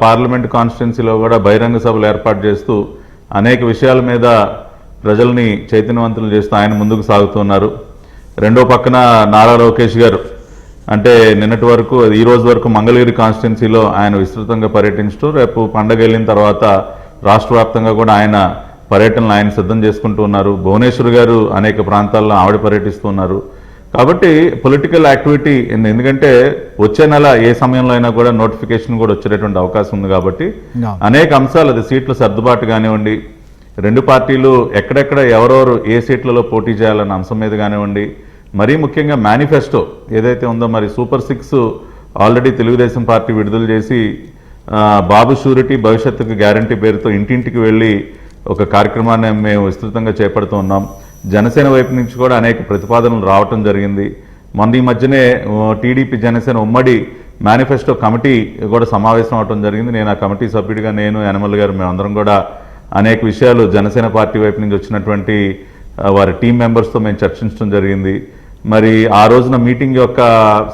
పార్లమెంట్ కాన్స్టిట్యున్సీలో కూడా బహిరంగ సభలు ఏర్పాటు చేస్తూ అనేక విషయాల మీద ప్రజల్ని చైతన్యవంతులు చేస్తూ ఆయన ముందుకు సాగుతున్నారు. రెండో పక్కన నారా లోకేష్ గారు అంటే నిన్నటి వరకు ఈ రోజు వరకు మంగళగిరి కాన్స్టిట్యున్సీలో ఆయన విస్తృతంగా పర్యటించడం, రేపు పండగ వెళ్ళిన తర్వాత రాష్ట్ర వ్యాప్తంగా కూడా ఆయన పర్యటనలు ఆయన సిద్ధం చేసుకుంటూ ఉన్నారు. భువనేశ్వర్ గారు అనేక ప్రాంతాల్లో ఆవిడ పర్యటిస్తున్నారు. కాబట్టి పొలిటికల్ యాక్టివిటీ ఎందుకంటే వచ్చే నెల ఏ సమయంలో అయినా కూడా నోటిఫికేషన్ కూడా వచ్చేటటువంటి అవకాశం ఉంది. కాబట్టి అనేక అంశాలు, అది సీట్ల సర్దుబాటు కానివ్వండి, రెండు పార్టీలు ఎక్కడెక్కడ ఎవరెవరు ఏ సీట్లలో పోటీ చేయాలన్న అంశం మీద కానివ్వండి, మరీ ముఖ్యంగా మేనిఫెస్టో ఏదైతే ఉందో, మరి సూపర్ 6 ఆల్రెడీ తెలుగుదేశం పార్టీ విడుదల చేసి బాబు షూరిటీ భవిష్యత్తుకు గ్యారంటీ పేరుతో ఇంటింటికి వెళ్ళి ఒక కార్యక్రమాన్ని మేము విస్తృతంగా చేపడుతూ ఉన్నాం. జనసేన వైపు నుంచి కూడా అనేక ప్రతిపాదనలు రావటం జరిగింది. మొన్న ఈ మధ్యనే టీడీపీ జనసేన ఉమ్మడి మేనిఫెస్టో కమిటీ కూడా సమావేశం అవడం జరిగింది. నేను ఆ కమిటీ సభ్యుడిగా, నేను యనమల గారు, మేమందరం కూడా అనేక విషయాలు జనసేన పార్టీ వైపు నుంచి వచ్చినటువంటి వారి టీం మెంబర్స్తో మేము చర్చించడం జరిగింది. మరి ఆ రోజున మీటింగ్ యొక్క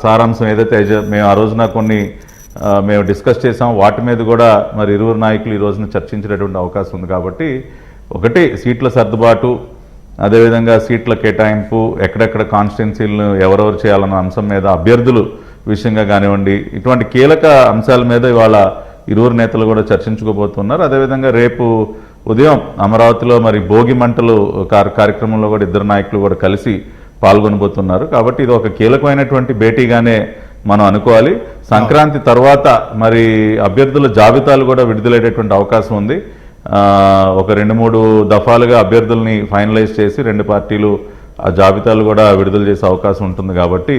సారాంశం ఏదైతే మేము ఆ రోజున మేము డిస్కస్ చేసాం, వాటి మీద కూడా మరి ఇరువురు నాయకులు ఈ రోజున చర్చించేటటువంటి అవకాశం ఉంది. కాబట్టి ఒకటి సీట్ల సర్దుబాటు, అదేవిధంగా సీట్ల కేటాయింపు, ఎక్కడెక్కడ కాన్స్టిట్యున్సీలను ఎవరెవరు చేయాలన్న అంశం మీద, అభ్యర్థులు విషయంగా కానివ్వండి, ఇటువంటి కీలక అంశాల మీద ఇవాళ ఇరువురు నేతలు కూడా చర్చించుకోబోతున్నారు. అదేవిధంగా రేపు ఉదయం అమరావతిలో మరి భోగి మంటలు కార్యక్రమంలో కూడా ఇద్దరు నాయకులు కూడా కలిసి పాల్గొనబోతున్నారు. కాబట్టి ఇది ఒక కీలకమైనటువంటి భేటీగానే మనం అనుకోవాలి. సంక్రాంతి తర్వాత మరి అభ్యర్థుల జాబితాలు కూడా విడుదలయ్యేటటువంటి అవకాశం ఉంది. ఒక 2-3 దఫాలుగా అభ్యర్థుల్ని ఫైనలైజ్ చేసి రెండు పార్టీలు ఆ జాబితాలు కూడా విడుదల చేసే అవకాశం ఉంటుంది. కాబట్టి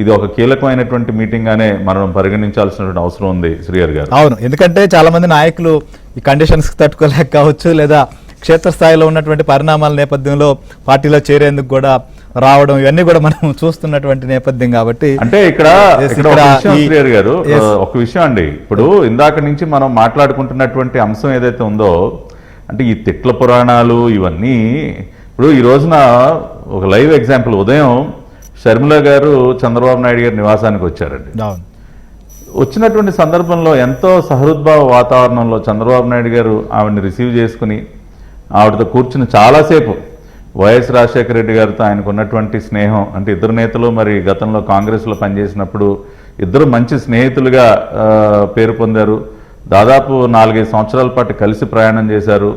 ఇది ఒక కీలకమైనటువంటి మీటింగ్ గానే మనం పరిగణించాల్సినటువంటి అవసరం ఉంది శ్రీహరి గారు. అవును, ఎందుకంటే చాలా మంది నాయకులు ఈ కండిషన్స్ తట్టుకోలేక కావచ్చు, లేదా క్షేత్రస్థాయిలో ఉన్నటువంటి పరిణామాల నేపథ్యంలో పార్టీలో చేరేందుకు కూడా రావడం, ఇవన్నీ కూడా మనం చూస్తున్నటువంటి నేపథ్యం. కాబట్టి అంటే ఇక్కడ శ్రీహరి గారు ఒక విషయం అండి, ఇప్పుడు ఇందాక నుంచి మనం మాట్లాడుకుంటున్నటువంటి అంశం ఏదైతే ఉందో, అంటే ఈ తిట్ల పురాణాలు ఇవన్నీ, ఇప్పుడు ఈ రోజున ఒక లైవ్ ఎగ్జాంపుల్, ఉదయం షర్మిల గారు చంద్రబాబు నాయుడు గారి నివాసానికి వచ్చారండి. వచ్చినటువంటి సందర్భంలో ఎంతో సహృద్భావ వాతావరణంలో చంద్రబాబు నాయుడు గారు ఆవిడని రిసీవ్ చేసుకుని ఆవిడతో కూర్చుని చాలాసేపు వైఎస్ రాజశేఖర రెడ్డి గారితో ఆయనకు ఉన్నటువంటి స్నేహం, అంటే ఇద్దరు నేతలు మరి గతంలో కాంగ్రెస్లో పనిచేసినప్పుడు ఇద్దరు మంచి స్నేహితులుగా పేరు పొందారు. దాదాపు 4-5 సంవత్సరాల పాటు కలిసి ప్రయాణం చేశారు.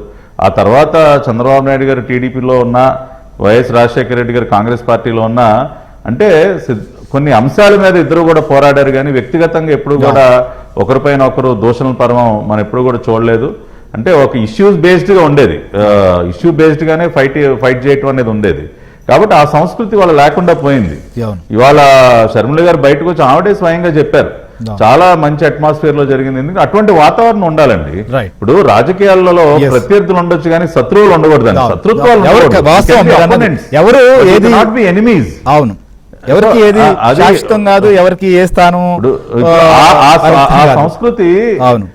ఆ తర్వాత చంద్రబాబు నాయుడు గారు టీడీపీలో ఉన్న, వైఎస్ రాజశేఖర రెడ్డి గారు కాంగ్రెస్ పార్టీలో ఉన్న, అంటే కొన్ని అంశాల మీద ఇద్దరు కూడా పోరాడారు. కానీ వ్యక్తిగతంగా ఎప్పుడు కూడా ఒకరిపైన ఒకరు దూషణల పర్వం మనం ఎప్పుడు కూడా చూడలేదు. అంటే ఒక ఇష్యూస్ బేస్డ్గా ఉండేది, ఇష్యూ బేస్డ్గానే ఫైట్ చేయటం అనేది ఉండేది. కాబట్టి ఆ సంస్కృతి వాళ్ళ లేకుండా పోయింది. ఇవాళ షర్మిల గారు బయటకు వచ్చి ఆవిడే స్వయంగా చెప్పారు, చాలా మంచి అట్మాస్ఫియర్ లో జరిగింది. ఎందుకంటే అటువంటి వాతావరణం ఉండాలండి. ఇప్పుడు రాజకీయాలలో ప్రత్యర్థులు ఉండొచ్చు కానీ శత్రువులు ఉండకూడదండి. శత్రుత్వాలు ఎనిమీస్. అవును, ఎవరికి ఏది శాశ్వతం కాదు, ఎవరికి ఏ స్థానం. ఆ సంస్కృతి, అవును,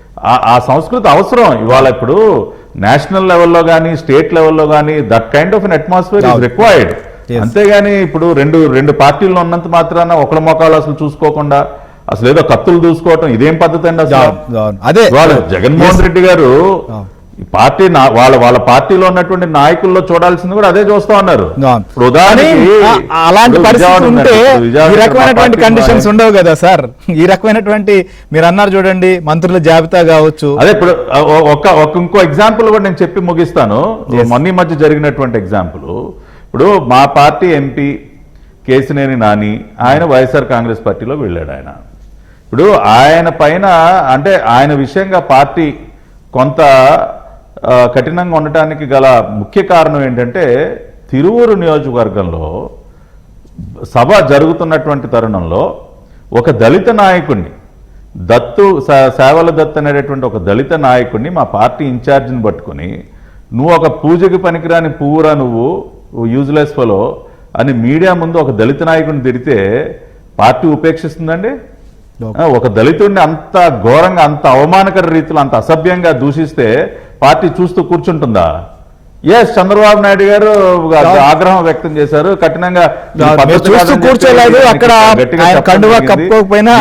ఆ సంస్కృతి అవసరం ఇవాళ. ఇప్పుడు నేషనల్ లెవెల్లో కానీ స్టేట్ లెవెల్లో కానీ that kind of an atmosphere is required. అంతేగాని ఇప్పుడు రెండు పార్టీల్లో ఉన్నంత మాత్రాన ఒకళ్ళ మొక్కలు అసలు చూసుకోకుండా అసలు ఏదో కత్తులు చూసుకోవటం ఇదేం పద్ధతి అండి అసలు? అదే జగన్మోహన్ రెడ్డి గారు పార్టీ వాళ్ళ పార్టీలో ఉన్నటువంటి నాయకుల్లో చూడాల్సింది కూడా అదే చూస్తా ఉన్నారు. అలాంటి పరిస్థితి ఉంటే ఈ రకమైనటువంటి కండిషన్స్ ఉండవు కదా సార్. ఈ రకమైనటువంటి మీరు అన్నారు చూడండి, మంత్రుల జాబితా కావచ్చు. అదే ఇప్పుడు ఇంకో ఎగ్జాంపుల్ కూడా నేను చెప్పి ముగిస్తాను. మొన్న మధ్య జరిగినటువంటి ఎగ్జాంపుల్, ఇప్పుడు మా పార్టీ ఎంపీ కేసినేని నాని, ఆయన వైఎస్ఆర్ కాంగ్రెస్ పార్టీలో వెళ్ళాడు. ఆయన ఇప్పుడు ఆయన పైన, అంటే ఆయన విషయంగా పార్టీ కొంత కఠినంగా ఉండటానికి గల ముఖ్య కారణం ఏంటంటే, తిరువూరు నియోజకవర్గంలో సభ జరుగుతున్నటువంటి తరుణంలో ఒక దళిత నాయకుడిని సేవల దత్ అనేటటువంటి ఒక దళిత నాయకుడిని మా పార్టీ ఇన్ఛార్జిని పట్టుకొని నువ్వు ఒక పూజకి పనికిరాని పువ్వురా నువ్వు యూజ్లెస్ ఫలో అని మీడియా ముందు ఒక దళిత నాయకుడిని తిడితే పార్టీ ఉపేక్షిస్తుందండి? ఒక దళితుడిని అంత ఘోరంగా, అంత అవమానకర రీతిలో, అంత అసభ్యంగా దూషిస్తే పార్టీ చూస్తూ కూర్చుంటుందా? చంద్రబాబు నాయుడు గారు ఆగ్రహం వ్యక్తం చేశారు, కఠినంగా చూస్తూ కూర్చోలేదు. అక్కడ కండువా కప్పుకోకపోయినా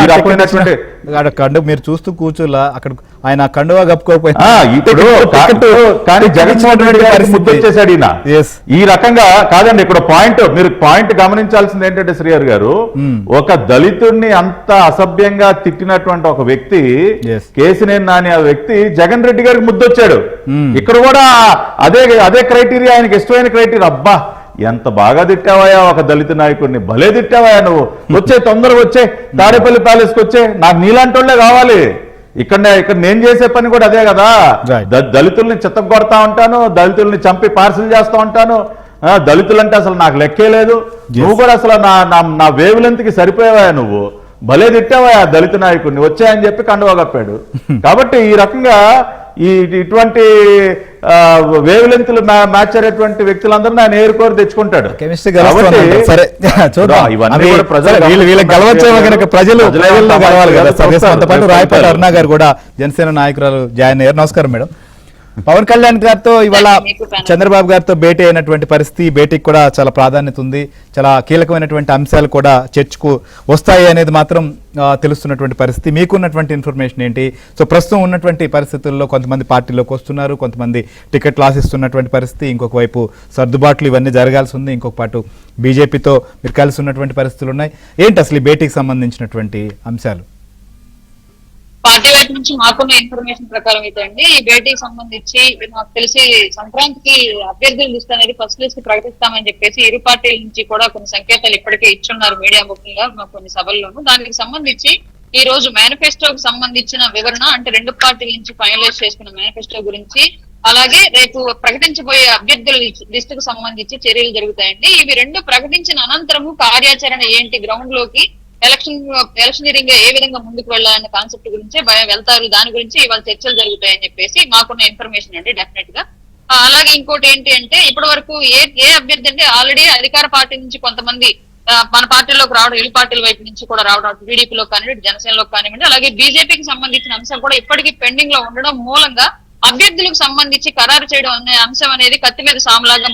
మీరు చూస్తూ కూర్చోలా, అక్కడ ఆయన కండువా కప్పుకోకపోయినా ఇప్పుడు కానీ జగన్మోహన్ రెడ్డి గారికి ముద్దొచ్చేసాడు ఈయన. ఈ రకంగా కాదండి. ఇక్కడ మీరు పాయింట్ గమనించాల్సింది ఏంటంటే శ్రీహరి గారు, ఒక దళితుడిని అంత అసభ్యంగా తిట్టినటువంటి ఒక వ్యక్తి, కేసినేని నాని ఆ వ్యక్తి జగన్ రెడ్డి గారికి ముద్దొచ్చాడు. ఇక్కడ కూడా అదే క్రైటీరియా, ఆయనకి ఇష్టమైన క్రైటీరియా. అబ్బా ఎంత బాగా తిట్టావయ్యా ఒక దళిత నాయకుడిని, భలే తిట్టావయ్యా నువ్వు, వచ్చే తొందరగా వచ్చే తాడేపల్లి ప్యాలెస్కి వచ్చే, నాకు నీలాంటి వాళ్ళే కావాలి. ఇక్కడ నేను చేసే పని కూడా అదే కదా. దళితుల్ని చిత్తగొడతా ఉంటాను, దళితుల్ని చంపి పార్సిల్ చేస్తా ఉంటాను. దళితులంటే అసలు నాకు లెక్కే లేదు. నువ్వు కూడా అసలు నా వేవ్ లెంత్కి సరిపోయావా, నువ్వు భలే తిట్టావా దళిత నాయకుడిని, వచ్చాయని చెప్పి కండువా కప్పాడు. కాబట్టి ఈ రకంగా ఇటువంటి వేవ్ లెంత్లు మ్యాచ్ అయ్యేటువంటి వ్యక్తులందరూ ఆయన ఏరుకోరు తెచ్చుకుంటాడు. రాయపాటి అరుణ గారు కూడా జనసేన నాయకురాలు జాయిన్ అయ్యారు. నమస్కారం మేడం. పవన్ కళ్యాణ్ గారితో ఇవాళ చంద్రబాబు గారితో భేటీ అయినటువంటి పరిస్థితి, భేటీకి కూడా చాలా ప్రాధాన్యత ఉంది. చాలా కీలకమైనటువంటి అంశాలు కూడా చర్చకు వస్తాయి అనేది మాత్రం తెలుస్తున్నటువంటి పరిస్థితి. మీకున్నటువంటి ఇన్ఫర్మేషన్ ఏంటి? సో ప్రస్తుతం ఉన్నటువంటి పరిస్థితుల్లో కొంతమంది పార్టీలోకి వస్తున్నారు, కొంతమంది టికెట్లు ఆశిస్తున్నటువంటి పరిస్థితి, ఇంకొక వైపు సర్దుబాట్లు ఇవన్నీ జరగాల్సి ఉంది, ఇంకొక పాటు బీజేపీతో మీరు కలిసి ఉన్నటువంటి పరిస్థితులు ఉన్నాయి. ఏంటి అసలు ఈ భేటీకి సంబంధించినటువంటి అంశాలు? పార్టీ వైపు నుంచి మాకున్న ఇన్ఫర్మేషన్ ప్రకారం అయితే అండి, ఈ భేటీకి సంబంధించి నాకు తెలిసి సంక్రాంతికి అభ్యర్థుల లిస్ట్ అనేది ఫస్ట్ లిస్ట్ ప్రకటిస్తామని చెప్పేసి ఇరు పార్టీల నుంచి కూడా కొన్ని సంకేతాలు ఇప్పటికే ఇచ్చున్నారు మీడియా ముఖ్యంగా కొన్ని సభల్లోనూ. దానికి సంబంధించి ఈ రోజు మేనిఫెస్టోకి సంబంధించిన వివరణ, అంటే రెండు పార్టీల నుంచి ఫైనలైజ్ చేసుకున్న మేనిఫెస్టో గురించి, అలాగే రేపు ప్రకటించబోయే అభ్యర్థుల లిస్ట్ కు సంబంధించి చర్యలు జరుగుతాయండి. ఇవి రెండు ప్రకటించిన అనంతరము కార్యాచరణ ఏంటి, గ్రౌండ్ లోకి ఎలక్షనీరింగ్ ఏ విధంగా ముందుకు వెళ్ళాలన్న కాన్సెప్ట్ గురించి వెళ్తారు, దాని గురించి ఇవాళ చర్చలు జరుగుతాయని చెప్పేసి మాకున్న ఇన్ఫర్మేషన్ అండి డెఫినెట్ గా. అలాగే ఇంకోటి ఏంటి అంటే, ఇప్పటి వరకు ఏ అభ్యర్థి అంటే ఆల్రెడీ అధికార పార్టీ నుంచి కొంతమంది మన పార్టీలోకి రావడం, ఇరు పార్టీల వైపు నుంచి కూడా రావడం, టీడీపీలో కానివ్వండి, జనసేనలో కానివ్వండి, అలాగే బీజేపీకి సంబంధించిన అంశం కూడా ఇప్పటికీ పెండింగ్ లో ఉండడం మూలంగా అభ్యర్థులకు సంబంధించి ఖరారు చేయడం అనే అంశం అనేది కత్తి మీద సాములాగా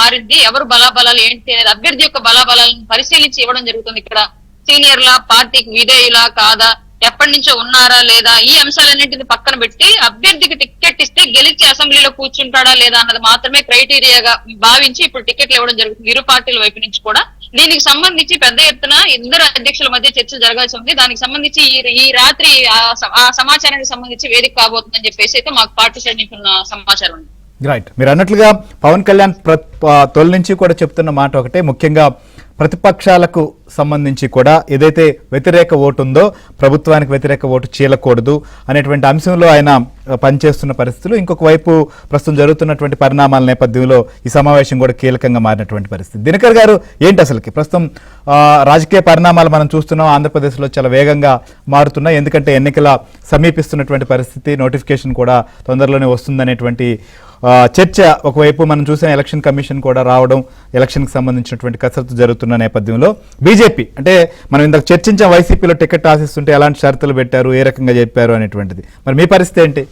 మారింది. ఎవరు బలాబలాలు ఏంటి అనేది అభ్యర్థి యొక్క బలాబలాలను పరిశీలించి ఇవ్వడం జరుగుతుంది. ఇక్కడ సీనియర్లా, పార్టీకి విధేయులా కాదా, ఎప్పటి నుంచో ఉన్నారా లేదా, ఈ అంశాలన్నింటిని పక్కన పెట్టి అభ్యర్థికి టికెట్ ఇస్తే గెలిచి అసెంబ్లీలో కూర్చుంటాడా లేదా అన్నది మాత్రమే క్రైటీరియాగా భావించి ఇప్పుడు టికెట్లు ఇవ్వడం జరుగుతుంది ఇరు పార్టీల వైపు నుంచి కూడా. దీనికి సంబంధించి పెద్ద ఎత్తున ఇద్దరు అధ్యక్షుల మధ్య చర్చలు జరగాల్సి ఉంది. దానికి సంబంధించి ఈ రాత్రి ఆ సమాచారానికి సంబంధించి వేదిక కాబోతుందని చెప్పేసి అయితే మాకు పార్టీ సైడ్ నుంచి ఉన్న సమాచారం ఉంది. రైట్. మీరు అన్నట్లుగా పవన్ కళ్యాణ్ తొలి నుంచి కూడా చెప్తున్న మాట ఒకటే, ముఖ్యంగా ప్రతిపక్షాలకు సంబంధించి కూడా ఏదైతే వ్యతిరేక ఓటు ఉందో ప్రభుత్వానికి వ్యతిరేక ఓటు చీలకూడదు అనేటువంటి అంశంలో ఆయన పనిచేస్తున్న పరిస్థితులు. ఇంకొక వైపు ప్రస్తుతం జరుగుతున్నటువంటి పరిణామాల నేపథ్యంలో ఈ సమావేశం కూడా కీలకంగా మారినటువంటి పరిస్థితి. దినకర్ గారు, ఏంటి అసలుకి ప్రస్తుతం రాజకీయ పరిణామాలు మనం చూస్తున్నాం, ఆంధ్రప్రదేశ్లో చాలా వేగంగా మారుతున్నాయి. ఎందుకంటే ఎన్నికల సమీపిస్తున్నటువంటి పరిస్థితి, నోటిఫికేషన్ కూడా తొందరలోనే వస్తుందనేటువంటి చర్చ ఒకవైపు మనం చూసిన ఎలక్షన్ కమిషన్ కూడా రావడం, ఎలక్షన్కి సంబంధించినటువంటి కసరత్తు జరుగుతున్న నేపథ్యంలో బీజేపీ అంటే మనం ఇందాక చర్చించిన వైసీపీలో టికెట్ ఆశిస్తుంటే ఎలాంటి షరతులు పెట్టారు, ఏ రకంగా చెప్పారు అనేటువంటిది, మరి మీ పరిస్థితి ఏంటి?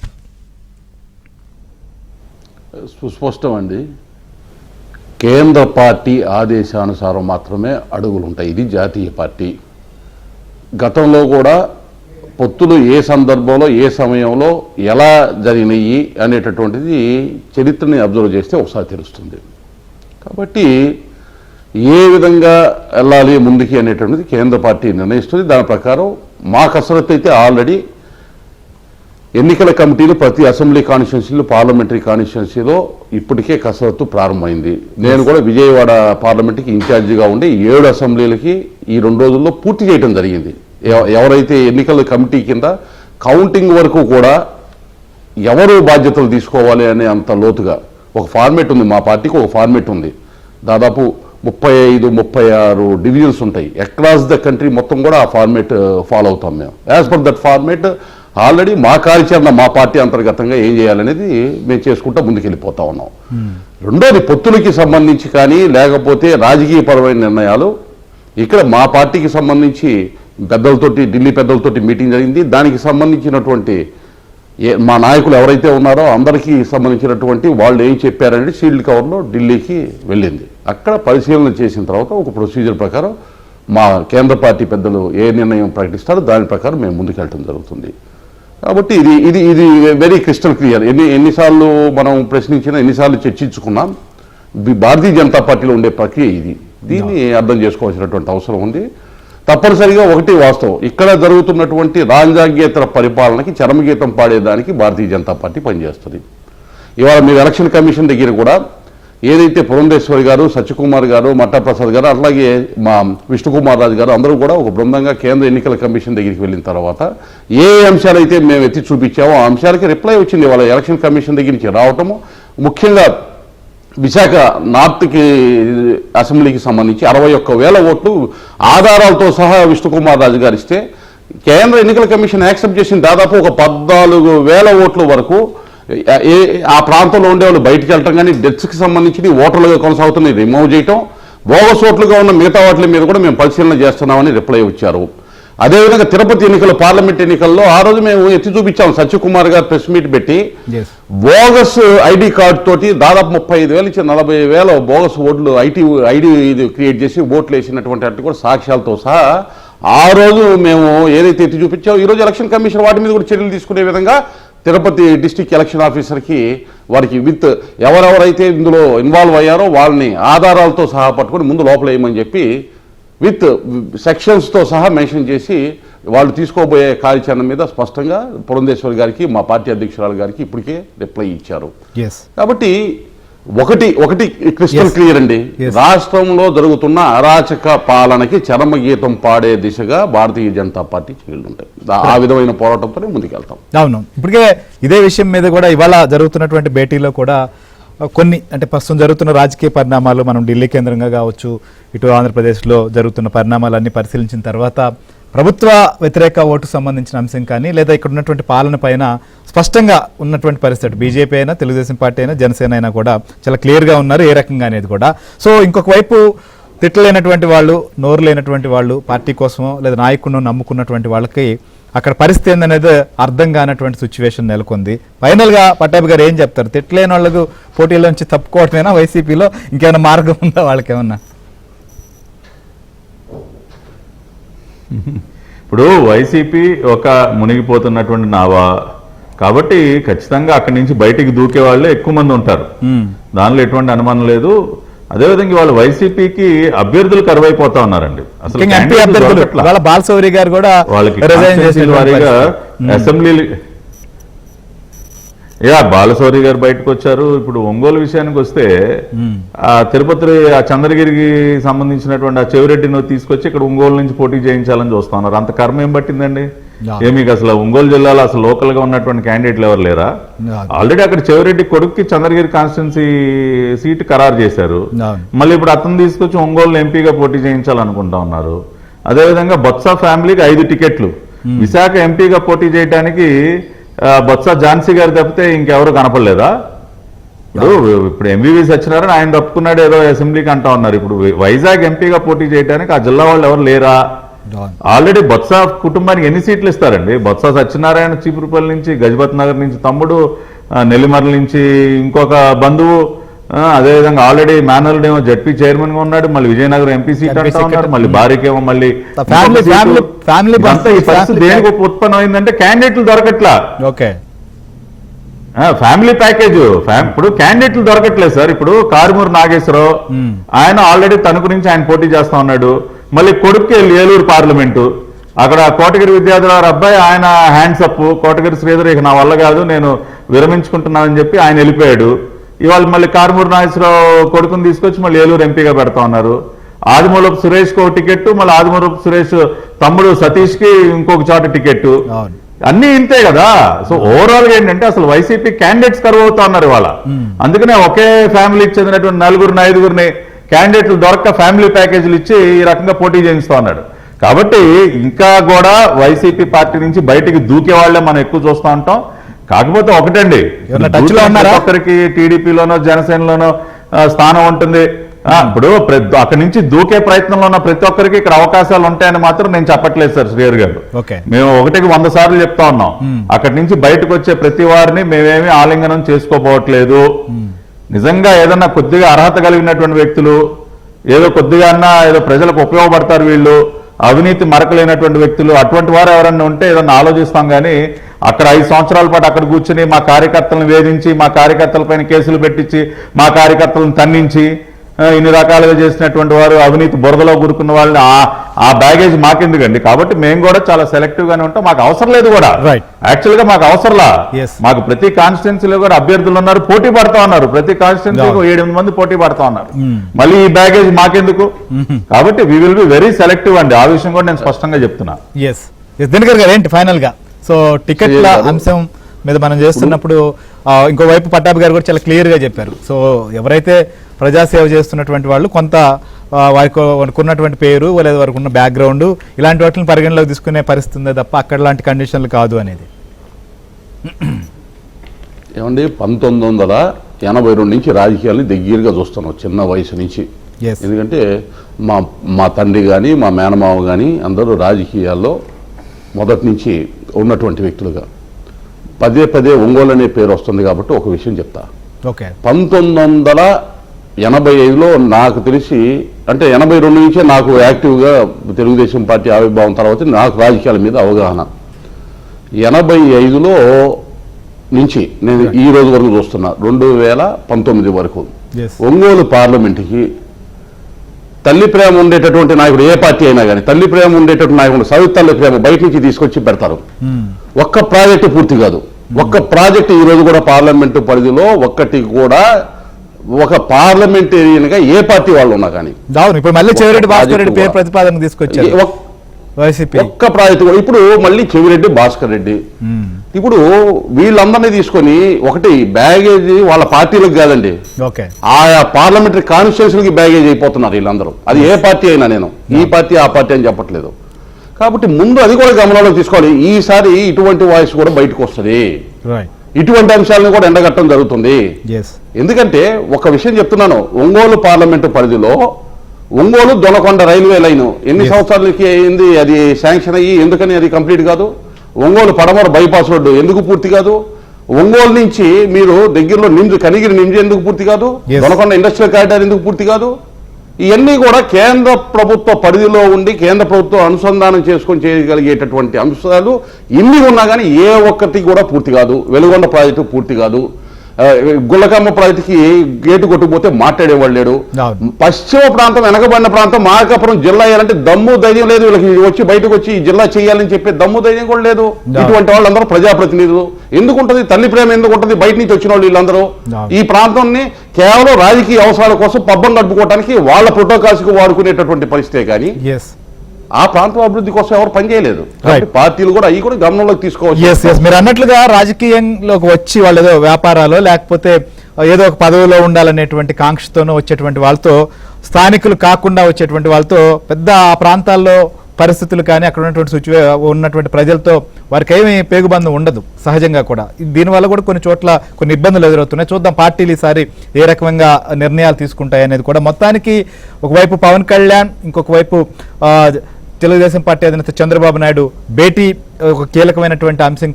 సుస్పష్టం అండి. కేంద్ర పార్టీ ఆదేశానుసారం మాత్రమే అడుగులు ఉంటాయి. ఇది జాతీయ పార్టీ. గతంలో కూడా పొత్తులు ఏ సందర్భంలో ఏ సమయంలో ఎలా జరిగినాయి అనేటటువంటిది చరిత్రని అబ్జర్వ్ చేస్తే ఒకసారి తెలుస్తుంది. కాబట్టి ఏ విధంగా వెళ్ళాలి ముందుకి అనేటువంటిది కేంద్ర పార్టీ నిర్ణయిస్తుంది. దాని ప్రకారం మా కసరత్తు అయితే ఆల్రెడీ ఎన్నికల కమిటీలు ప్రతి అసెంబ్లీ కాన్స్టిట్యున్సీలు, పార్లమెంటరీ కాన్స్టిట్యున్సీలో ఇప్పటికే కసరత్తు ప్రారంభమైంది. నేను కూడా విజయవాడ పార్లమెంట్కి ఇన్ఛార్జిగా ఉండి 7 అసెంబ్లీలకి ఈ 2 రోజుల్లో పూర్తి చేయడం జరిగింది. ఎవరైతే ఎన్నికల కమిటీ కింద కౌంటింగ్ వరకు కూడా ఎవరు బాధ్యతలు తీసుకోవాలి అనే అంత లోతుగా ఒక ఫార్మేట్ ఉంది. మా పార్టీకి ఒక ఫార్మేట్ ఉంది. దాదాపు 35-36 డివిజన్స్ ఉంటాయి. అక్రాస్ ద కంట్రీ మొత్తం కూడా ఆ ఫార్మేట్ ఫాలో అవుతాం మేము. As per that format already మా కార్యాచరణ మా పార్టీ అంతర్గతంగా ఏం చేయాలనేది మేము చేసుకుంటూ ముందుకెళ్ళిపోతా ఉన్నాం. రెండోది పొత్తులకి సంబంధించి కానీ లేకపోతే రాజకీయపరమైన నిర్ణయాలు ఇక్కడ మా పార్టీకి సంబంధించి పెద్దలతోటి ఢిల్లీ పెద్దలతోటి మీటింగ్ జరిగింది. దానికి సంబంధించినటువంటి మా నాయకులు ఎవరైతే ఉన్నారో అందరికీ సంబంధించినటువంటి వాళ్ళు ఏం చెప్పారనేది షీల్డ్ కవర్లో ఢిల్లీకి వెళ్ళింది. అక్కడ పరిశీలన చేసిన తర్వాత ఒక ప్రొసీజర్ ప్రకారం మా కేంద్ర పార్టీ పెద్దలు ఏ నిర్ణయం ప్రకటిస్తారో దాని ప్రకారం మేము ముందుకెళ్ళడం జరుగుతుంది. కాబట్టి ఇది ఇది ఇది వెరీ క్రిస్టల్ క్లియర్. ఎన్నిసార్లు మనం ప్రశ్నించినా ఎన్నిసార్లు చర్చించుకున్నాం, భారతీయ జనతా పార్టీలో ఉండే ప్రక్రియ ఇది. దీన్ని అర్థం చేసుకోవాల్సినటువంటి అవసరం ఉంది. తప్పనిసరిగా ఒకటి వాస్తవం, ఇక్కడ జరుగుతున్నటువంటి రాజ్యాంగేతర పరిపాలనకి చరమగీతం పాడేదానికి భారతీయ జనతా పార్టీ పనిచేస్తుంది. ఇవాళ మీరు ఎలక్షన్ కమిషన్ దగ్గర కూడా ఏదైతే పురంధేశ్వరి గారు, సత్యకుమార్ గారు, మట్టాప్రసాద్ గారు, అట్లాగే మా విష్ణుకుమార్ రాజు గారు అందరూ కూడా ఒక బృందంగా కేంద్ర ఎన్నికల కమిషన్ దగ్గరికి వెళ్ళిన తర్వాత ఏ అంశాలు అయితే మేము ఎత్తి చూపించామో ఆ అంశాలకి రిప్లై వచ్చింది. వాళ్ళ ఎలక్షన్ కమిషన్ దగ్గర నుంచి రావటము, ముఖ్యంగా విశాఖ నార్త్కి అసెంబ్లీకి సంబంధించి 61,000 ఓట్లు ఆధారాలతో సహా విష్ణుకుమార్ రాజు గారు ఇస్తే కేంద్ర ఎన్నికల కమిషన్ యాక్సెప్ట్ చేసిన దాదాపు ఒక 14,000 ఓట్ల వరకు ఆ ప్రాంతంలో ఉండే వాళ్ళు బయటికి వెళ్ళటం కానీ డెత్స్కి సంబంధించి ఓటర్లుగా కొనసాగుతున్నాయి రిమూవ్ చేయటం, బోగస్ ఓట్లుగా ఉన్న మిగతా వాటి మీద కూడా మేము పరిశీలన చేస్తున్నామని రిప్లై వచ్చారు. అదేవిధంగా తిరుపతి ఎన్నికలు, పార్లమెంట్ ఎన్నికల్లో ఆ రోజు మేము ఎత్తి చూపించాము. సత్యకుమార్ గారు ప్రెస్ మీట్ పెట్టి బోగస్ ఐడి కార్డు తోటి దాదాపు 35,000 నుంచి 40,000 బోగస్ ఓట్లు ఐడి ఇది క్రియేట్ చేసి ఓట్లు వేసినటువంటి అట్టు కూడా సాక్ష్యాలతో సహా ఆ రోజు మేము ఏదైతే ఎత్తి చూపించామో ఈరోజు ఎలక్షన్ కమిషన్ వాటి మీద కూడా చర్యలు తీసుకునే విధంగా తిరుపతి డిస్ట్రిక్ట్ ఎలక్షన్ ఆఫీసర్కి వారికి విత్ ఎవరెవరైతే ఇందులో ఇన్వాల్వ్ అయ్యారో వాళ్ళని ఆధారాలతో సహా పట్టుకొని ముందు లోపల వేయమని చెప్పి విత్ సెక్షన్స్తో సహా మెన్షన్ చేసి వాళ్ళు తీసుకోబోయే కార్యాచరణ మీద స్పష్టంగా పురంధేశ్వరి గారికి, మా పార్టీ అధ్యక్షురాలు గారికి ఇప్పటికే రిప్లై ఇచ్చారు. కాబట్టి ఒకటి క్రిస్టల్ క్లియర్ అండి, రాష్ట్రంలో జరుగుతున్న అరాచక పాలనకి చరమగీతం పాడే దిశగా భారతీయ జనతా పార్టీ చర్యలు ఉంటాయి. ఆ విధమైన పోరాటంతోనే ముందుకెళ్తాం. అవును, ఇప్పటికే ఇదే విషయం మీద కూడా ఇవాళ జరుగుతున్నటువంటి భేటీలో కూడా కొన్ని అంటే ప్రస్తుతం జరుగుతున్న రాజకీయ పరిణామాలు, మనం ఢిల్లీ కేంద్రంగా కావచ్చు, ఇటు ఆంధ్రప్రదేశ్లో జరుగుతున్న పరిణామాలన్నీ పరిశీలించిన తర్వాత ప్రభుత్వ వ్యతిరేక ఓటు సంబంధించిన అంశం కానీ లేదా ఇక్కడ ఉన్నటువంటి పాలన పైన స్పష్టంగా ఉన్నటువంటి పరిస్థితి, బీజేపీ అయినా, తెలుగుదేశం పార్టీ అయినా, జనసేన అయినా కూడా చాలా క్లియర్గా ఉన్నారు ఏ రకంగా అనేది కూడా. సో ఇంకొక వైపు తిట్టలేనటువంటి వాళ్ళు, నోరు లేనటువంటి వాళ్ళు, పార్టీ కోసమో లేదా నాయకుడిని నమ్ముకున్నటువంటి వాళ్ళకి అక్కడ పరిస్థితి ఏందనేది అర్థం కానటువంటి సిచ్యువేషన్ నెలకొంది. ఫైనల్గా పట్టాభి గారు ఏం చెప్తారు? తిట్టలేని వాళ్ళకు పోటీలోంచి తప్పుకోవటమేనా వైసీపీలో, ఇంకేమైనా మార్గం ఉందా వాళ్ళకి ఏమన్నా? ఇప్పుడు వైసీపీ ఒక మునిగిపోతున్నటువంటి నావా కాబట్టి ఖచ్చితంగా అక్కడి నుంచి బయటికి దూకే వాళ్ళే ఎక్కువ మంది ఉంటారు, దానిలో ఎటువంటి అనుమానం లేదు. అదేవిధంగా వాళ్ళు వైసీపీకి అభ్యర్థులు కరువైపోతా ఉన్నారండి. అసలు బాలశౌరి గారు కూడా వాళ్ళకి వారీగా అసెంబ్లీ బాలశౌరి గారు బయటకు వచ్చారు. ఇప్పుడు ఒంగోలు విషయానికి వస్తే ఆ తిరుపతి ఆ చంద్రగిరికి సంబంధించినటువంటి ఆ చెవిరెడ్డిని తీసుకొచ్చి ఇక్కడ ఒంగోలు నుంచి పోటీ చేయించాలని చూస్తా ఉన్నారు. అంత కర్మ ఏం పట్టిందండి? మీకు అసలు ఒంగోలు జిల్లాలో అసలు లోకల్ గా ఉన్నటువంటి క్యాండిడేట్లు ఎవరు లేరా? ఆల్రెడీ అక్కడ చెవిరెడ్డి కొడుక్కి చంద్రగిరి కాన్స్టిట్యున్సీ సీట్ ఖరారు చేశారు. మళ్ళీ ఇప్పుడు అతను తీసుకొచ్చి ఒంగోలు ఎంపీగా పోటీ చేయించాలనుకుంటా ఉన్నారు. అదేవిధంగా బొత్స ఫ్యామిలీకి 5 టికెట్లు, విశాఖ ఎంపీగా పోటీ చేయడానికి బొత్స ఝాన్సీ గారు తప్పితే ఇంకెవరు కనపడలేదా? ఇప్పుడు ఎంవివి సత్యనారాయణ ఆయన తప్పుకున్నాడు ఏదో అసెంబ్లీకి అంటా ఉన్నారు. ఇప్పుడు వైజాగ్ ఎంపీగా పోటీ చేయడానికి ఆ జిల్లా వాళ్ళు ఎవరు లేరా? ఆల్రెడీ బొత్స కుటుంబానికి ఎన్ని సీట్లు ఇస్తారండి? బొత్స సత్యనారాయణ చీపురుపల్లి నుంచి, గజపతి నగర్ నుంచి తమ్ముడు, నెల్లిమర్ల నుంచి ఇంకొక బంధువు, అదేవిధంగా ఆల్రెడీ మేనల్డ్ ఏమో జడ్పీ చైర్మన్ గా ఉన్నాడు, మళ్ళీ విజయనగరం ఎంపీ సీట్ అంటా ఉన్నారు, మళ్ళీ భార్యకేమో మళ్ళీ దేనికి ఉత్పన్నమైందంటే క్యాండిడేట్లు దొరకట్లా. ఫ్యామిలీ ప్యాకేజ్ ఇప్పుడు క్యాండిడేట్లు దొరకట్లేదు సార్. ఇప్పుడు కారుమూరు నాగేశ్వరరావు ఆయన ఆల్రెడీ తణుకు నుంచి ఆయన పోటీ చేస్తా ఉన్నాడు. మళ్ళీ కొడుక్కి ఏలూరు పార్లమెంటు, అక్కడ కోటగిరి విద్యార్థుల అబ్బాయి ఆయన హ్యాండ్స్ అప్, కోటగిరి శ్రీధర్ ఇక నా వల్ల కాదు నేను విరమించుకుంటున్నానని చెప్పి ఆయన వెళ్ళిపోయాడు. ఇవాళ మళ్ళీ కారుమూరు నాగేశ్వరరావు కొడుకుని తీసుకొచ్చి మళ్ళీ ఏలూరు ఎంపీగా పెడతా ఉన్నారు. ఆదిమూలపు సురేష్ కు టికెట్, మళ్ళీ ఆదిమూలపు సురేష్ తమ్ముడు సతీష్ కి ఇంకొక చోట టికెట్, అన్ని ఇంతే కదా. సో ఓవరాల్ గా ఏంటంటే అసలు వైసీపీ క్యాండిడేట్స్ కరువు అవుతా ఉన్నారు ఇవాళ. అందుకనే ఒకే ఫ్యామిలీకి చెందినటువంటి 4-5 క్యాండిడేట్లు దొరక్క ఫ్యామిలీ ప్యాకేజీలు ఇచ్చి ఈ రకంగా పోటీ చేయిస్తా ఉన్నాడు. కాబట్టి ఇంకా కూడా వైసీపీ పార్టీ నుంచి బయటికి దూకే వాళ్ళే మనం ఎక్కువ చూస్తూ ఉంటాం. కాకపోతే ఒకటండి, ఒక్కరికి టీడీపీలోనో జనసేనలోనో స్థానం ఉంటుంది. ఇప్పుడు అక్కడి నుంచి దూకే ప్రయత్నంలో ఉన్న ప్రతి ఒక్కరికి ఇక్కడ అవకాశాలు ఉంటాయని మాత్రం నేను చెప్పట్లేదు సార్ శ్రీహర్ గారు. మేము 100 సార్లు చెప్తా ఉన్నాం, అక్కడి నుంచి బయటకు వచ్చే ప్రతి వారిని మేమేమి ఆలింగనం చేసుకోపోవట్లేదు. నిజంగా ఏదన్నా కొద్దిగా అర్హత కలిగినటువంటి వ్యక్తులు, ఏదో కొద్దిగా ఏదో ప్రజలకు ఉపయోగపడతారు వీళ్ళు, అవినీతి మరకలేనటువంటి వ్యక్తులు, అటువంటి వారు ఎవరన్నా ఉంటే ఏదన్నా ఆలోచిస్తాం. కానీ అక్కడ 5 సంవత్సరాల పాటు అక్కడ కూర్చుని మా కార్యకర్తలను వేధించి, మా కార్యకర్తలపైన కేసులు పెట్టించి, మా కార్యకర్తలను తన్నించి ఇన్ని రకాలుగా చేసినటువంటి వారు, అవినీతి బురదలో కూరుకున్న వాళ్ళని ఆ బ్యాగేజ్ మాకెందుకండి. కాబట్టి మేము కూడా చాలా సెలెక్టివ్ గానే ఉంటాం. మాకు అవసరం లేదు కూడా, యాక్చువల్ గా మాకు అవసరంలా. మాకు ప్రతి కాన్స్టిట్యున్సీలో కూడా అభ్యర్థులు ఉన్నారు, పోటీ పడతా ఉన్నారు. ప్రతి కాన్స్టిట్యున్సీకి 7-8 మంది పోటీ పడతా ఉన్నారు. మళ్ళీ ఈ బ్యాగేజ్ మాకెందుకు? కాబట్టి we will be very selective అండి. ఆ విషయం కూడా నేను స్పష్టంగా చెప్తున్నా. దినకర్ గారు ఏంటి ఫైనల్ గా సో టికెట్ల అంశం మీద మనం చేస్తున్నప్పుడు ఇంకోవైపు పట్టాభి గారు కూడా చాలా క్లియర్ గా చెప్పారు. సో ఎవరైతే ప్రజాసేవ చేస్తున్నటువంటి వాళ్ళు కొంత వారికి ఉన్నటువంటి పేరు లేదా వారికి ఉన్న బ్యాక్గ్రౌండ్ ఇలాంటి వాటిని పరిగణలోకి తీసుకునే పరిస్థితి ఉందే తప్ప అక్కడ లాంటి కండిషన్లు కాదు అనేది. ఏమండి 1982 నుంచి రాజకీయాలు దగ్గరగా చూస్తున్నాం చిన్న వయసు నుంచి. ఎందుకంటే మా తండ్రి కానీ మా మేనమావ కానీ అందరూ రాజకీయాల్లో మొదటి నుంచి ఉన్నటువంటి వ్యక్తులుగా పదే ఒంగోలు అనే పేరు వస్తుంది. కాబట్టి ఒక విషయం చెప్తా. 1985లో నాకు తెలిసి, అంటే 82 నుంచే నాకు యాక్టివ్గా తెలుగుదేశం పార్టీ ఆవిర్భావం తర్వాత నాకు రాజకీయాల మీద అవగాహన. 85లో నుంచి నేను ఈ రోజు వరకు చూస్తున్నా 2019 వరకు ఒంగోలు పార్లమెంటుకి తల్లి ప్రేమ ఉండేటటువంటి నాయకుడు, ఏ పార్టీ అయినా కానీ తల్లి ప్రేమ ఉండేటటువంటి నాయకుడు, సవితల్లి ప్రేమ బయట నుంచి తీసుకొచ్చి పెడతారు. ఒక్క ప్రాజెక్టు పూర్తి కాదు. ఒక్క ప్రాజెక్టు ఈ రోజు కూడా పార్లమెంటు పరిధిలో ఒక్కటి కూడా ఒక పార్లమెంటేరియన్ గా ఏ పార్టీ వాళ్ళు ఉన్నా కానీ ఒక్క ప్రాజెక్టు కూడా. ఇప్పుడు మళ్ళీ చెవిరెడ్డి భాస్కర్ రెడ్డి, ఇప్పుడు వీళ్ళందరినీ తీసుకొని ఒకటి బ్యాగేజ్ వాళ్ళ పార్టీలకు కాదండి, ఆయా పార్లమెంటరీ కాన్స్టిట్యూన్సీలకి బ్యాగేజ్ అయిపోతున్నారు వీళ్ళందరూ. అది ఏ పార్టీ అయినా, నేను ఈ పార్టీ ఆ పార్టీ అని చెప్పట్లేదు. కాబట్టి ముందు అది కూడా గమనంలోకి తీసుకోవాలి. ఈసారి ఇటువంటి వాయిస్ కూడా బయటకు వస్తుంది, ఇటువంటి అంశాలను కూడా ఎండగట్టడం జరుగుతుంది. ఎందుకంటే ఒక విషయం చెప్తున్నాను, ఒంగోలు పార్లమెంటు పరిధిలో ఒంగోలు దొనకొండ రైల్వే లైన్ ఎన్ని సంవత్సరాలకి అయింది అది శాంక్షన్ అయ్యి, ఎందుకని అది కంప్లీట్ కాదు? ఒంగోలు పడమర బైపాస్ రోడ్డు ఎందుకు పూర్తి కాదు? ఒంగోలు నుంచి మీరు దగ్గరలో కనిగిరి నింజు ఎందుకు పూర్తి కాదు? దొనకొండ ఇండస్ట్రియల్ కారిడార్ ఎందుకు పూర్తి కాదు? ఇవన్నీ కూడా కేంద్ర ప్రభుత్వ పరిధిలో ఉండి కేంద్ర ప్రభుత్వం అనుసంధానం చేసుకొని చేయగలిగేటటువంటి అంశాలు ఇన్ని ఉన్నా కానీ ఏ ఒక్కటి కూడా పూర్తి కాదు. వెలుగొండ ప్రాజెక్టు పూర్తి కాదు. గుళ్ళకమ్మ ప్రాజెక్టుకి గేటు కొట్టుకుపోతే మాట్లాడేవాళ్ళు లేడు. పశ్చిమ ప్రాంతం, వెనకబడిన ప్రాంతం మార్కాపురం జిల్లా అయ్యాలంటే దమ్ము ధైర్యం లేదు వీళ్ళకి. వచ్చి బయటకు వచ్చి ఈ జిల్లా చేయాలని చెప్పే దమ్ము ధైర్యం కూడా లేదు. ఇటువంటి వాళ్ళందరూ ప్రజాప్రతినిధులు. ఎందుకుంటది తల్లి ప్రేమ? ఎందుకుంటది? బయట నుంచి వచ్చిన వాళ్ళు వీళ్ళందరూ ఈ ప్రాంతాన్ని కేవలం రాజకీయ అవసరాల కోసం పబ్బం గడుపుకోవడానికి వాళ్ళ ప్రోటోకాల్స్ కు వాడుకునేటటువంటి పరిస్థితే కానీ ఆ ప్రాంతం అభివృద్ధి కోసం ఎవరు పనిచేయలేదు. పార్టీలు కూడా అవి కూడా గమనంలోకి తీసుకోవచ్చు. మీరు అన్నట్లుగా రాజకీయంలోకి వచ్చి వాళ్ళు ఏదో వ్యాపారాలు లేకపోతే ఏదో ఒక పదవిలో ఉండాలనేటువంటి కాంక్షతోనూ వచ్చేటువంటి వాళ్ళతో, స్థానికులు కాకుండా వచ్చేటువంటి వాళ్ళతో పెద్ద ఆ ప్రాంతాల్లో పరిస్థితులు కానీ అక్కడ ఉన్నటువంటి ఉన్నటువంటి ప్రజలతో వారికి ఏమీ పేగుబంధం ఉండదు సహజంగా కూడా. దీనివల్ల కూడా కొన్ని చోట్ల కొన్ని ఇబ్బందులు ఎదురవుతున్నాయి. చూద్దాం పార్టీలు ఈసారి ఏ రకంగా నిర్ణయాలు తీసుకుంటాయి అనేది కూడా. మొత్తానికి ఒకవైపు పవన్ కళ్యాణ్, ఇంకొక వైపు తెలుగుదేశం పార్టీ అధినేత చంద్రబాబు నాయుడు భేటీ ఒక కీలకమైనటువంటి అంశం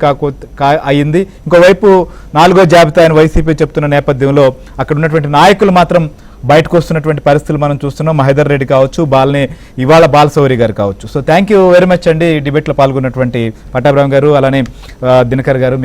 అయింది. ఇంకోవైపు 4వ జాబితా అని వైసీపీ చెప్తున్న నేపథ్యంలో అక్కడ ఉన్నటువంటి నాయకులు మాత్రం బయటకు వస్తున్నటువంటి పరిస్థితులు మనం చూస్తున్నాం. మహేందర్ రెడ్డి కావచ్చు, ఇవాళ బాలశౌరి గారు కావచ్చు. So thank you very much అండి డిబేట్లో పాల్గొన్నటువంటి పట్టాభిరామ్ గారు, అలానే దినకర్ గారు.